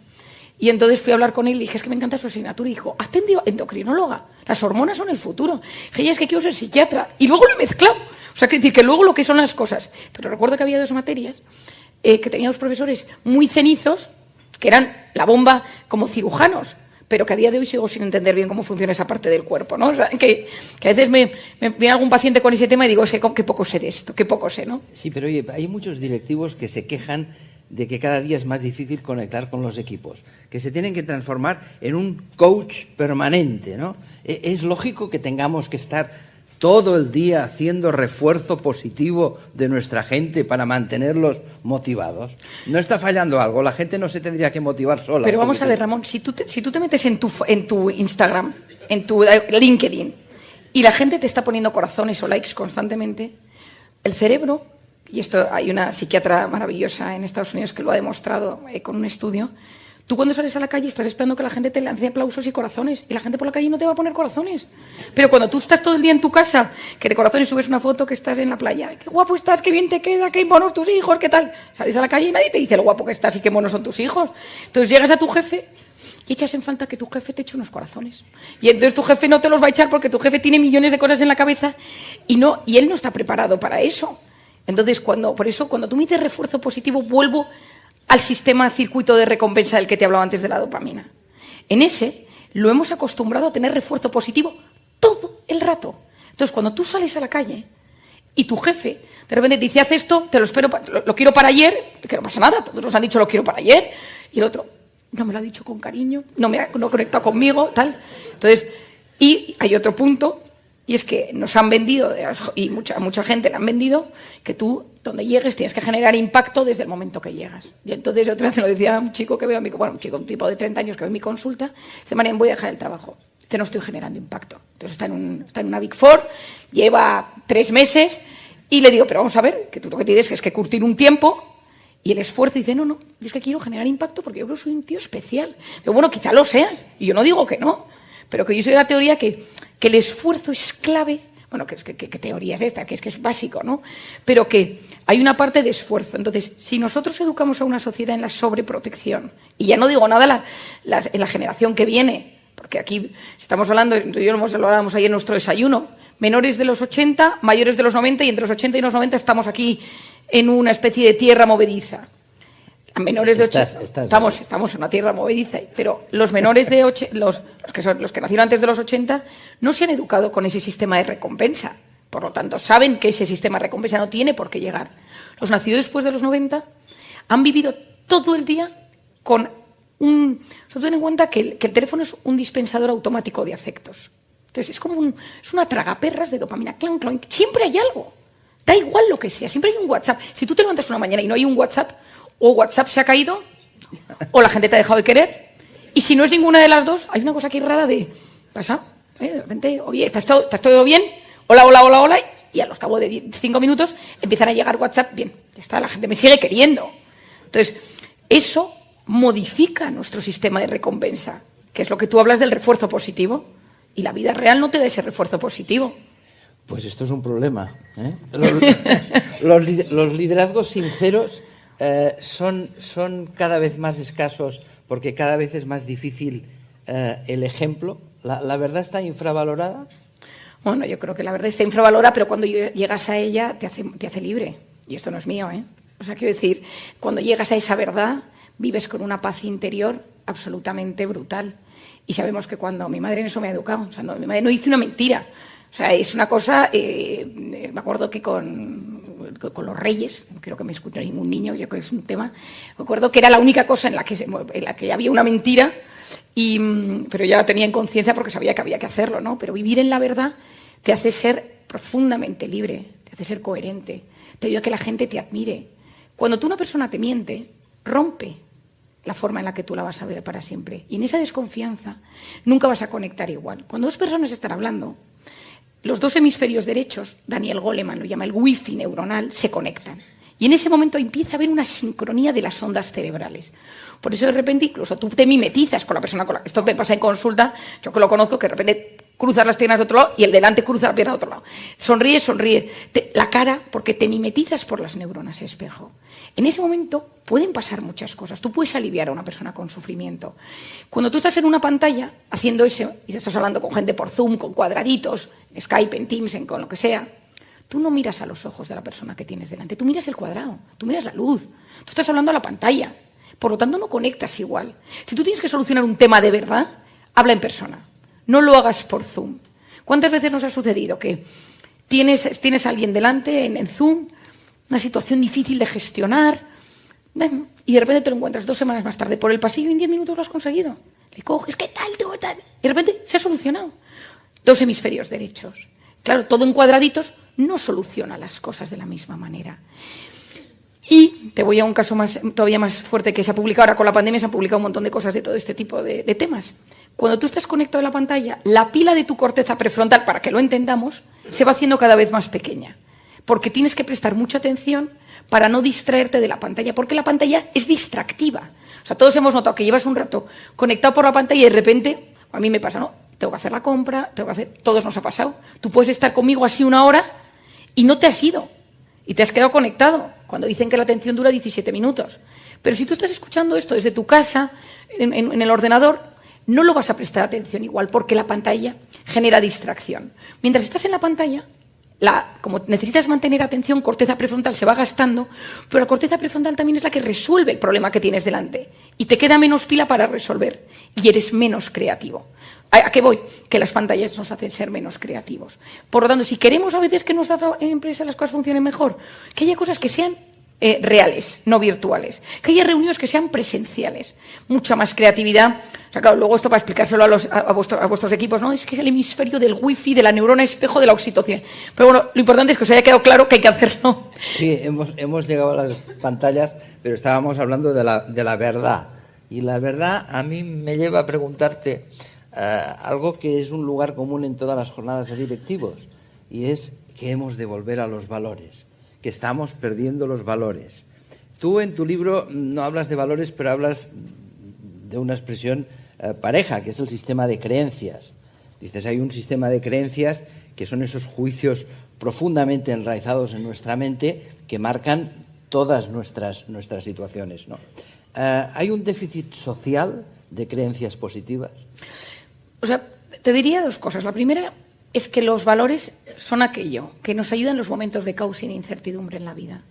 S1: Y entonces fui a hablar con él y dije, es que me encanta su asignatura. Y dijo, hazte endocrinóloga, las hormonas son el futuro. Dije, es que quiero ser psiquiatra. Y luego lo he mezclado. O sea, que decir que luego lo que son las cosas. Pero recuerdo que había dos materias que tenía dos profesores muy cenizos, que eran la bomba como cirujanos, pero que a día de hoy sigo sin entender bien cómo funciona esa parte del cuerpo, ¿no? O sea, que a veces me viene algún paciente con ese tema y digo, es que qué poco sé de esto, qué poco sé, ¿no?
S2: Sí, pero oye, hay muchos directivos que se quejan de que cada día es más difícil conectar con los equipos, que se tienen que transformar en un coach permanente, ¿no? Es lógico que tengamos que estar todo el día haciendo refuerzo positivo de nuestra gente para mantenerlos motivados. ¿No está fallando algo? La gente no se tendría que motivar sola.
S1: Pero vamos a ver, Ramón, si tú te metes en tu Instagram, en tu LinkedIn, y la gente te está poniendo corazones o likes constantemente, el cerebro, y esto hay una psiquiatra maravillosa en Estados Unidos que lo ha demostrado con un estudio, tú cuando sales a la calle estás esperando que la gente te lance aplausos y corazones, y la gente por la calle no te va a poner corazones. Pero cuando tú estás todo el día en tu casa, que de corazones subes una foto que estás en la playa, qué guapo estás, qué bien te queda, qué monos tus hijos, qué tal. Sales a la calle y nadie te dice lo guapo que estás y qué monos son tus hijos. Entonces llegas a tu jefe y echas en falta que tu jefe te eche unos corazones. Y entonces tu jefe no te los va a echar porque tu jefe tiene millones de cosas en la cabeza y él no está preparado para eso. Entonces, por eso, cuando tú me dices refuerzo positivo, vuelvo al sistema circuito de recompensa del que te hablaba antes de la dopamina. En ese lo hemos acostumbrado a tener refuerzo positivo todo el rato. Entonces, cuando tú sales a la calle y tu jefe de repente te dice, haz esto, te lo espero, lo quiero para ayer, que no pasa nada, todos nos han dicho lo quiero para ayer, y el otro no me lo ha dicho con cariño, no ha conectado conmigo, tal. Entonces, y hay otro punto, Y es que nos han vendido, y mucha gente le han vendido, que tú, donde llegues, tienes que generar impacto desde el momento que llegas. Y entonces otra vez me lo decía un chico que veo, un tipo de 30 años que ve mi consulta, dice, Marian, voy a dejar el trabajo. Dice, no estoy generando impacto. Entonces está en una Big Four, lleva 3 meses, y le digo, pero vamos a ver, que tú lo que tienes es que curtir un tiempo, y el esfuerzo, dice, no, es que quiero generar impacto porque yo creo que soy un tío especial. Digo, bueno, quizá lo seas, y yo no digo que no, pero que yo soy de la teoría que el esfuerzo es clave. Bueno, ¿qué teoría es esta? Que es básico, ¿no? Pero que hay una parte de esfuerzo. Entonces, si nosotros educamos a una sociedad en la sobreprotección, y ya no digo nada en la generación que viene, porque aquí estamos hablando, yo lo hablábamos ayer en nuestro desayuno, menores de los 80, mayores de los 90, y entre los 80 y los 90 estamos aquí en una especie de tierra movediza. A menores de 80, estamos en una tierra movediza, pero los menores de 8, los que nacieron antes de los 80 no se han educado con ese sistema de recompensa. Por lo tanto, saben que ese sistema de recompensa no tiene por qué llegar. Los nacidos después de los 90 han vivido todo el día con un... ten en cuenta que el teléfono es un dispensador automático de afectos. Entonces, es una tragaperras de dopamina. Clan, clan, siempre hay algo. Da igual lo que sea, siempre hay un WhatsApp. Si tú te levantas una mañana y no hay un WhatsApp, o WhatsApp se ha caído, o la gente te ha dejado de querer, y si no es ninguna de las dos, hay una cosa aquí rara de, pasa, de repente, oye, ¿estás todo bien? Hola, y a los cabo de 5 minutos empiezan a llegar WhatsApp, bien, ya está, la gente me sigue queriendo. Entonces, eso modifica nuestro sistema de recompensa, que es lo que tú hablas del refuerzo positivo, y la vida real no te da ese refuerzo positivo.
S2: Pues esto es un problema, ¿eh? Los liderazgos sinceros son cada vez más escasos porque cada vez es más difícil el ejemplo. ¿La verdad está infravalorada?
S1: Bueno, yo creo que la verdad está infravalorada, pero cuando llegas a ella te hace libre. Y esto no es mío, ¿eh? O sea, quiero decir, cuando llegas a esa verdad, vives con una paz interior absolutamente brutal. Y sabemos que cuando mi madre en eso me ha educado, o sea, mi madre no hizo una mentira. O sea, es una cosa, me acuerdo que con los reyes, no quiero que me escuche ningún niño, yo creo que es un tema, me acuerdo que era la única cosa en la que había una mentira, pero ya la tenía en conciencia porque sabía que había que hacerlo, ¿no? Pero vivir en la verdad te hace ser profundamente libre, te hace ser coherente, te ayuda a que la gente te admire. Cuando tú una persona te miente, rompe la forma en la que tú la vas a ver para siempre. Y en esa desconfianza nunca vas a conectar igual. Cuando dos personas están hablando, los dos hemisferios derechos, Daniel Goleman lo llama el wifi neuronal, se conectan. Y en ese momento empieza a haber una sincronía de las ondas cerebrales. Por eso de repente incluso tú te mimetizas con la persona con la que... Esto me pasa en consulta, yo que lo conozco, que de repente cruzas las piernas de otro lado y el delante cruza la pierna de otro lado. Sonríe, la cara, porque te mimetizas por las neuronas espejo. En ese momento pueden pasar muchas cosas. Tú puedes aliviar a una persona con sufrimiento. Cuando tú estás en una pantalla haciendo eso, y estás hablando con gente por Zoom, con cuadraditos, en Skype, en Teams, con lo que sea, tú no miras a los ojos de la persona que tienes delante, tú miras el cuadrado, tú miras la luz, tú estás hablando a la pantalla. Por lo tanto, no conectas igual. Si tú tienes que solucionar un tema de verdad, habla en persona. No lo hagas por Zoom. ¿Cuántas veces nos ha sucedido que tienes a alguien delante en Zoom, una situación difícil de gestionar, y de repente te lo encuentras 2 semanas más tarde por el pasillo y en 10 minutos lo has conseguido? Le coges, ¿qué tal? Y de repente se ha solucionado. 2 hemisferios derechos. Claro, todo en cuadraditos no soluciona las cosas de la misma manera. Y te voy a un caso todavía más fuerte que se ha publicado ahora con la pandemia, se han publicado un montón de cosas de todo este tipo de temas. Cuando tú estás conectado a la pantalla, la pila de tu corteza prefrontal, para que lo entendamos, se va haciendo cada vez más pequeña. Porque tienes que prestar mucha atención para no distraerte de la pantalla, porque la pantalla es distractiva. O sea, todos hemos notado que llevas un rato conectado por la pantalla y de repente, a mí me pasa, ¿no? Tengo que hacer la compra, todos nos ha pasado. Tú puedes estar conmigo así 1 hora y no te has ido. Y te has quedado conectado, cuando dicen que la atención dura 17 minutos. Pero si tú estás escuchando esto desde tu casa, en el ordenador, no lo vas a prestar atención igual, porque la pantalla genera distracción. Mientras estás en la pantalla, como necesitas mantener atención, corteza prefrontal se va gastando, pero la corteza prefrontal también es la que resuelve el problema que tienes delante. Y te queda menos pila para resolver, y eres menos creativo. ¿A qué voy? Que las pantallas nos hacen ser menos creativos. Por lo tanto, si queremos a veces que en nuestra empresa las cosas funcionen mejor, que haya cosas que sean reales, no virtuales. Que haya reuniones que sean presenciales. Mucha más creatividad. O sea, claro, luego esto para explicárselo a vuestros equipos, ¿no? Es que es el hemisferio del wifi, de la neurona espejo, de la oxitocina. Pero bueno, lo importante es que os haya quedado claro que hay que hacerlo.
S2: Sí, hemos llegado a las pantallas, pero estábamos hablando de la verdad. Y la verdad a mí me lleva a preguntarte algo que es un lugar común en todas las jornadas de directivos, y es que hemos de volver a los valores, que estamos perdiendo los valores. Tú en tu libro no hablas de valores, pero hablas de una expresión pareja, que es el sistema de creencias. Dices, hay un sistema de creencias que son esos juicios profundamente enraizados en nuestra mente que marcan todas nuestras situaciones, ¿no? ¿Hay un déficit social de creencias positivas?
S1: O sea, te diría dos cosas. La primera es que los valores son aquello que nos ayuda en los momentos de caos y de incertidumbre en la vida.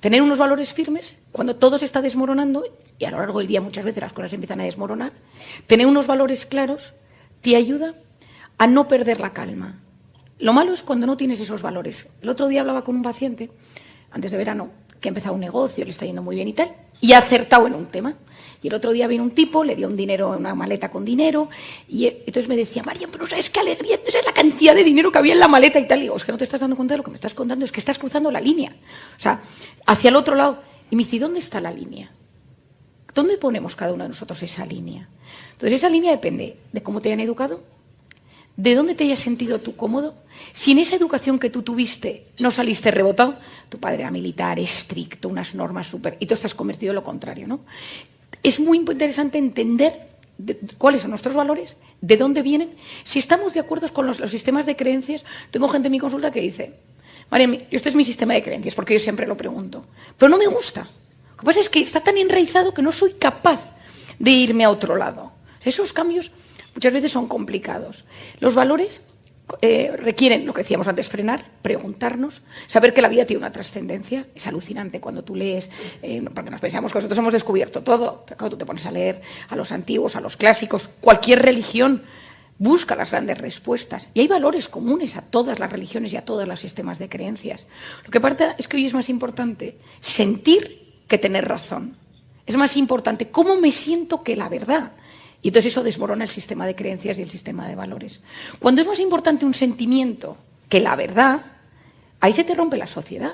S1: Tener unos valores firmes cuando todo se está desmoronando, y a lo largo del día muchas veces las cosas empiezan a desmoronar, tener unos valores claros te ayuda a no perder la calma. Lo malo es cuando no tienes esos valores. El otro día hablaba con un paciente, antes de verano, que ha empezado un negocio, le está yendo muy bien y tal, y ha acertado en un tema. Y el otro día vino un tipo, le dio un dinero, una maleta con dinero, y entonces me decía, María, pero ¿sabes qué alegría? Entonces la cantidad de dinero que había en la maleta y tal. Y digo, es que no te estás dando cuenta de lo que me estás contando, es que estás cruzando la línea. O sea, hacia el otro lado. Y me dice, ¿dónde está la línea? ¿Dónde ponemos cada uno de nosotros esa línea? Entonces esa línea depende de cómo te hayan educado, de dónde te hayas sentido tú cómodo. Si en esa educación que tú tuviste no saliste rebotado, tu padre era militar, estricto, unas normas súper, y tú estás convertido en lo contrario, ¿no? Es muy interesante entender cuáles son nuestros valores, de dónde vienen, si estamos de acuerdo con los sistemas de creencias. Tengo gente en mi consulta que dice, María, este es mi sistema de creencias, porque yo siempre lo pregunto, pero no me gusta. Lo que pasa es que está tan enraizado que no soy capaz de irme a otro lado. Esos cambios muchas veces son complicados. Los valores requieren, lo que decíamos antes, frenar, preguntarnos, saber que la vida tiene una trascendencia. Es alucinante cuando tú lees, porque nos pensamos que nosotros hemos descubierto todo, pero cuando tú te pones a leer a los antiguos, a los clásicos, cualquier religión busca las grandes respuestas. Y hay valores comunes a todas las religiones y a todos los sistemas de creencias. Lo que pasa es que hoy es más importante sentir que tener razón. Es más importante cómo me siento que la verdad. Y entonces eso desmorona el sistema de creencias y el sistema de valores. Cuando es más importante un sentimiento que la verdad, ahí se te rompe la sociedad.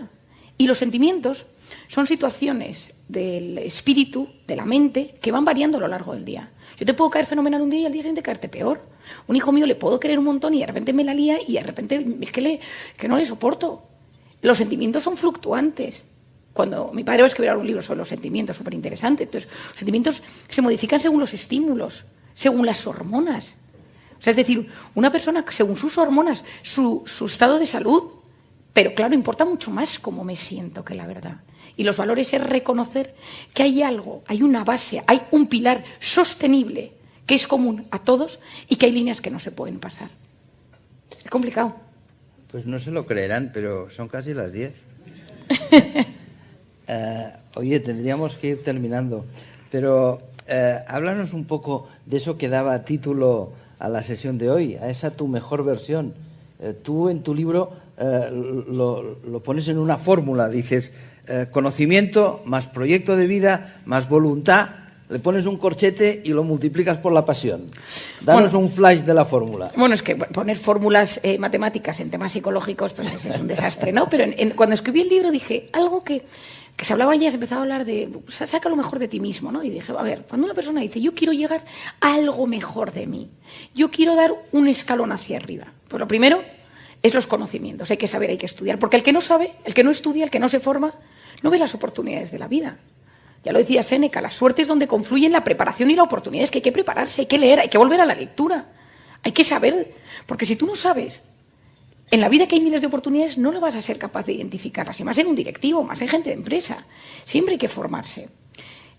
S1: Y los sentimientos son situaciones del espíritu, de la mente, que van variando a lo largo del día. Yo te puedo caer fenomenal un día y al día siguiente caerte peor. Un hijo mío le puedo querer un montón y de repente me la lía y de repente es que no le soporto. Los sentimientos son fluctuantes. Cuando mi padre va a escribir un libro sobre los sentimientos, súper interesante. Entonces, los sentimientos se modifican según los estímulos, según las hormonas. O sea, es decir, una persona según sus hormonas, su estado de salud. Pero claro, importa mucho más cómo me siento que la verdad. Y los valores es reconocer que hay algo, hay una base, hay un pilar sostenible que es común a todos y que hay líneas que no se pueden pasar. Es complicado.
S2: Pues no se lo creerán, pero son casi las 10. Oye, tendríamos que ir terminando, pero háblanos un poco de eso que daba título a la sesión de hoy, a esa tu mejor versión. Tú en tu libro lo pones en una fórmula, dices conocimiento más proyecto de vida más voluntad, le pones un corchete y lo multiplicas por la pasión. Danos un flash de la fórmula.
S1: Bueno, es que poner fórmulas matemáticas en temas psicológicos pues es un desastre, ¿no? Pero cuando escribí el libro dije algo que se hablaba ya, se empezaba a hablar de saca lo mejor de ti mismo, ¿no? Y dije, a ver, cuando una persona dice yo quiero llegar a algo mejor de mí, yo quiero dar un escalón hacia arriba, pues lo primero es los conocimientos, hay que saber, hay que estudiar, porque el que no sabe, el que no estudia, el que no se forma, no ve las oportunidades de la vida. Ya lo decía Séneca, la suerte es donde confluyen la preparación y la oportunidad, es que hay que prepararse, hay que leer, hay que volver a la lectura, hay que saber, porque si tú no sabes en la vida que hay miles de oportunidades, no lo vas a ser capaz de identificarlas, y más en un directivo, más en gente de empresa. Siempre hay que formarse.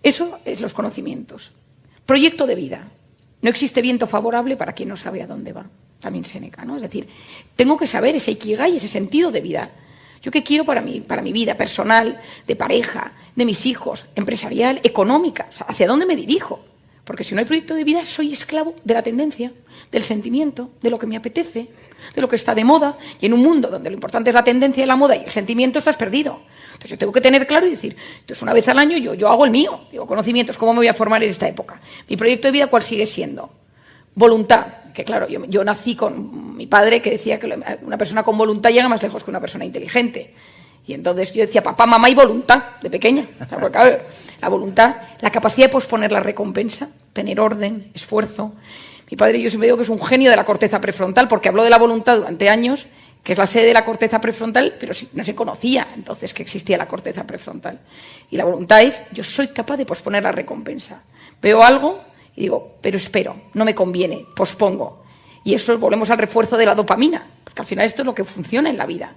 S1: Eso es los conocimientos. Proyecto de vida. No existe viento favorable para quien no sabe a dónde va. También Séneca, ¿no? Es decir, tengo que saber ese ikigai, ese sentido de vida. ¿Yo qué quiero para mi vida personal, de pareja, de mis hijos, empresarial, económica? O sea, ¿hacia dónde me dirijo? Porque si no hay proyecto de vida, soy esclavo de la tendencia, del sentimiento, de lo que me apetece, de lo que está de moda. Y en un mundo donde lo importante es la tendencia y la moda y el sentimiento, estás perdido. Entonces yo tengo que tener claro y decir, entonces una vez al año yo hago el mío, digo, conocimientos, ¿cómo me voy a formar en esta época? Mi proyecto de vida, ¿cuál sigue siendo? Voluntad, que claro, yo nací con mi padre que decía que una persona con voluntad llega más lejos que una persona inteligente. Y entonces yo decía, papá, mamá y voluntad, de pequeña. O sea, porque, claro, la voluntad, la capacidad de posponer la recompensa, tener orden, esfuerzo. Mi padre, yo siempre digo que es un genio de la corteza prefrontal, porque habló de la voluntad durante años, que es la sede de la corteza prefrontal, pero no se conocía entonces que existía la corteza prefrontal. Y la voluntad es, yo soy capaz de posponer la recompensa. Veo algo y digo, pero espero, no me conviene, pospongo. Y eso volvemos al refuerzo de la dopamina, porque al final esto es lo que funciona en la vida.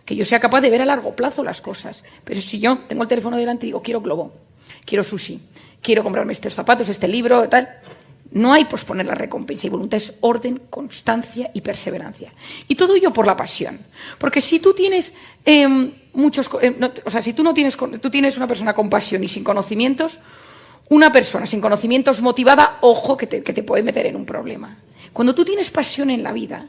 S1: Que yo sea capaz de ver a largo plazo las cosas. Pero si yo tengo el teléfono delante y digo, quiero globo, quiero sushi, quiero comprarme estos zapatos, este libro, tal, no hay posponer la recompensa. Y voluntad es orden, constancia y perseverancia. Y todo ello por la pasión. Porque si tú tienes si tú tienes una persona con pasión y sin conocimientos, una persona sin conocimientos motivada, ojo, que te puede meter en un problema. Cuando tú tienes pasión en la vida,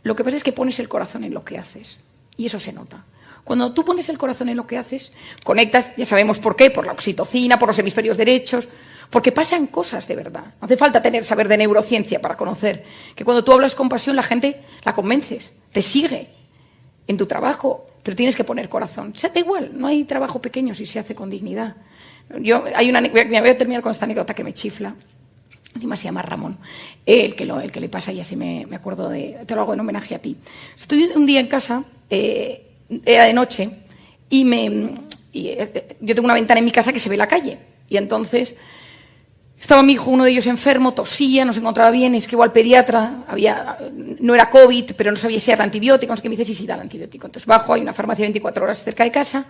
S1: lo que pasa es que pones el corazón en lo que haces. Y eso se nota. Cuando tú pones el corazón en lo que haces, conectas, ya sabemos por qué, por la oxitocina, por los hemisferios derechos, porque pasan cosas de verdad. No hace falta saber de neurociencia para conocer que cuando tú hablas con pasión la gente la convences, te sigue en tu trabajo, pero tienes que poner corazón. O sea, da igual, no hay trabajo pequeño si se hace con dignidad. Me voy a terminar con esta anécdota que me chifla. Encima se llama Ramón, el que le pasa, y así me acuerdo te lo hago en homenaje a ti. Estoy un día en casa, era de noche, y yo tengo una ventana en mi casa que se ve la calle, y entonces estaba mi hijo, uno de ellos enfermo, tosía, no se encontraba bien, y es que igual pediatra, no era COVID, pero no sabía si era antibiótico, no sé qué, me dice, sí, da el antibiótico. Entonces bajo, hay una farmacia 24 horas cerca de casa,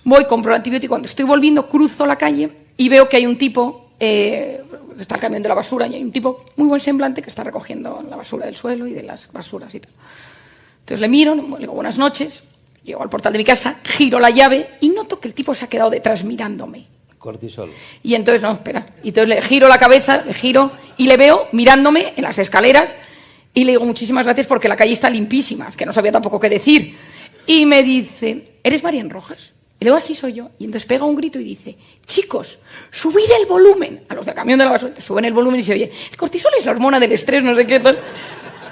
S1: voy, compro el antibiótico, cuando estoy volviendo cruzo la calle y veo que hay un tipo, está el camión de la basura y hay un tipo muy buen semblante que está recogiendo la basura del suelo y de las basuras y tal. Entonces le miro, le digo buenas noches, llego al portal de mi casa, giro la llave y noto que el tipo se ha quedado detrás mirándome.
S2: Cortisol.
S1: Y entonces, no, espera, y entonces le giro la cabeza, le giro y le veo mirándome en las escaleras y le digo muchísimas gracias porque la calle está limpísima, es que no sabía tampoco qué decir. Y me dice, ¿eres Marian Rojas? Y luego así soy yo. Y entonces pega un grito y dice, chicos, subir el volumen. A los del camión de la basura suben el volumen y se oye, el cortisol es la hormona del estrés, no sé qué tal.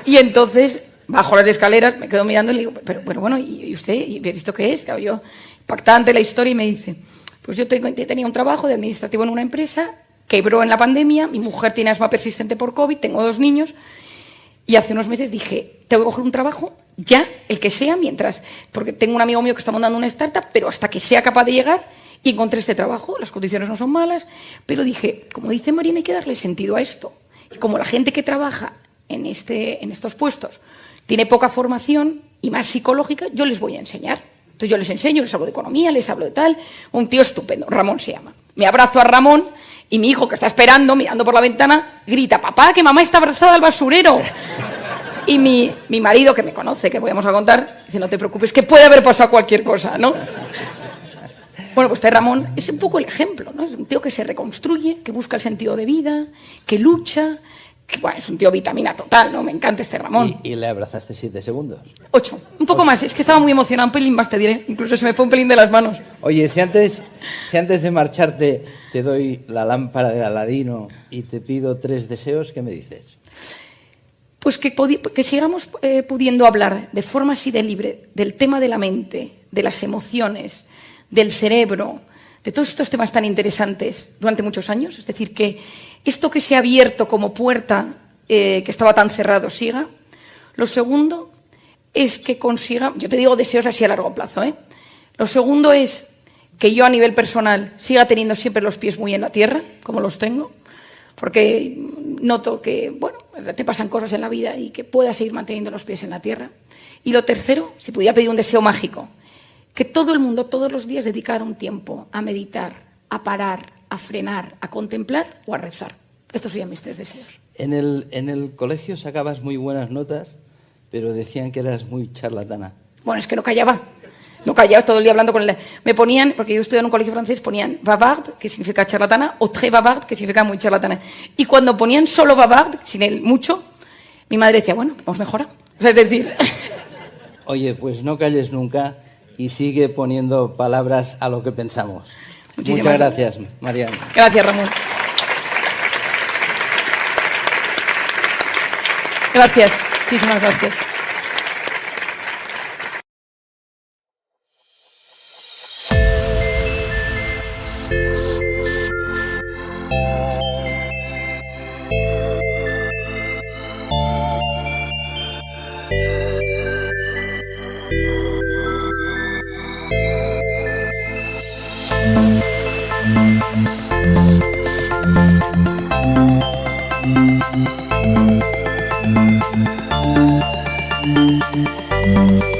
S1: Y entonces bajo las escaleras, me quedo mirando y le digo, pero bueno, ¿y usted? ¿Y esto qué es? Claro, yo, impactante la historia, y me dice, pues yo tenía un trabajo de administrativo en una empresa, quebró en la pandemia, mi mujer tiene asma persistente por COVID, tengo 2 niños, y hace unos meses dije, tengo que coger un trabajo ya, el que sea, porque tengo un amigo mío que está montando una startup, pero hasta que sea capaz de llegar, y encontré este trabajo, las condiciones no son malas, pero dije, como dice Marian, hay que darle sentido a esto. Y como la gente que trabaja en estos puestos tiene poca formación y más psicológica, yo les voy a enseñar. Entonces yo les enseño, les hablo de economía, les hablo de tal. Un tío estupendo, Ramón se llama. Me abrazo a Ramón y mi hijo, que está esperando, mirando por la ventana, grita, papá, que mamá está abrazada al basurero. Y mi marido, que me conoce, que vamos a contar, dice, no te preocupes, que puede haber pasado cualquier cosa, ¿no? Bueno, pues este Ramón es un poco el ejemplo, ¿no? Es un tío que se reconstruye, que busca el sentido de vida, que lucha, que bueno, es un tío vitamina total, ¿no? Me encanta este Ramón.
S2: ¿Y le abrazaste 7 segundos?
S1: 8, un poco más, es que estaba muy emocionado, un pelín más te diré, incluso se me fue un pelín de las manos.
S2: Oye, si antes de marcharte te doy la lámpara de Aladino y te pido 3 deseos, ¿qué me dices?
S1: Pues que sigamos pudiendo hablar de forma así de libre del tema de la mente, de las emociones, del cerebro, de todos estos temas tan interesantes durante muchos años. Es decir, que esto que se ha abierto como puerta, que estaba tan cerrado, siga. Lo segundo es que consiga, yo te digo deseos así a largo plazo, ¿eh? Lo segundo es que yo a nivel personal siga teniendo siempre los pies muy en la tierra, como los tengo, porque noto que, bueno, te pasan cosas en la vida y que puedas seguir manteniendo los pies en la tierra. Y lo tercero, si pudiera pedir un deseo mágico, que todo el mundo, todos los días, dedicara un tiempo a meditar, a parar, a frenar, a contemplar o a rezar. Estos serían mis 3 deseos.
S2: En el colegio sacabas muy buenas notas, pero decían que eras muy charlatana.
S1: Bueno, es que no callaba. No callaba todo el día hablando con él. Me ponían, porque yo estudié en un colegio francés, ponían bavard, que significa charlatana, o très bavard, que significa muy charlatana. Y cuando ponían solo bavard, sin el mucho, mi madre decía, bueno, hemos mejorado. O sea, es decir...
S2: Oye, pues no calles nunca y sigue poniendo palabras a lo que pensamos.
S1: Muchísimas
S2: Muchas gracias, Mariana.
S1: Gracias, Ramón. Gracias, muchísimas gracias.
S3: Thank you.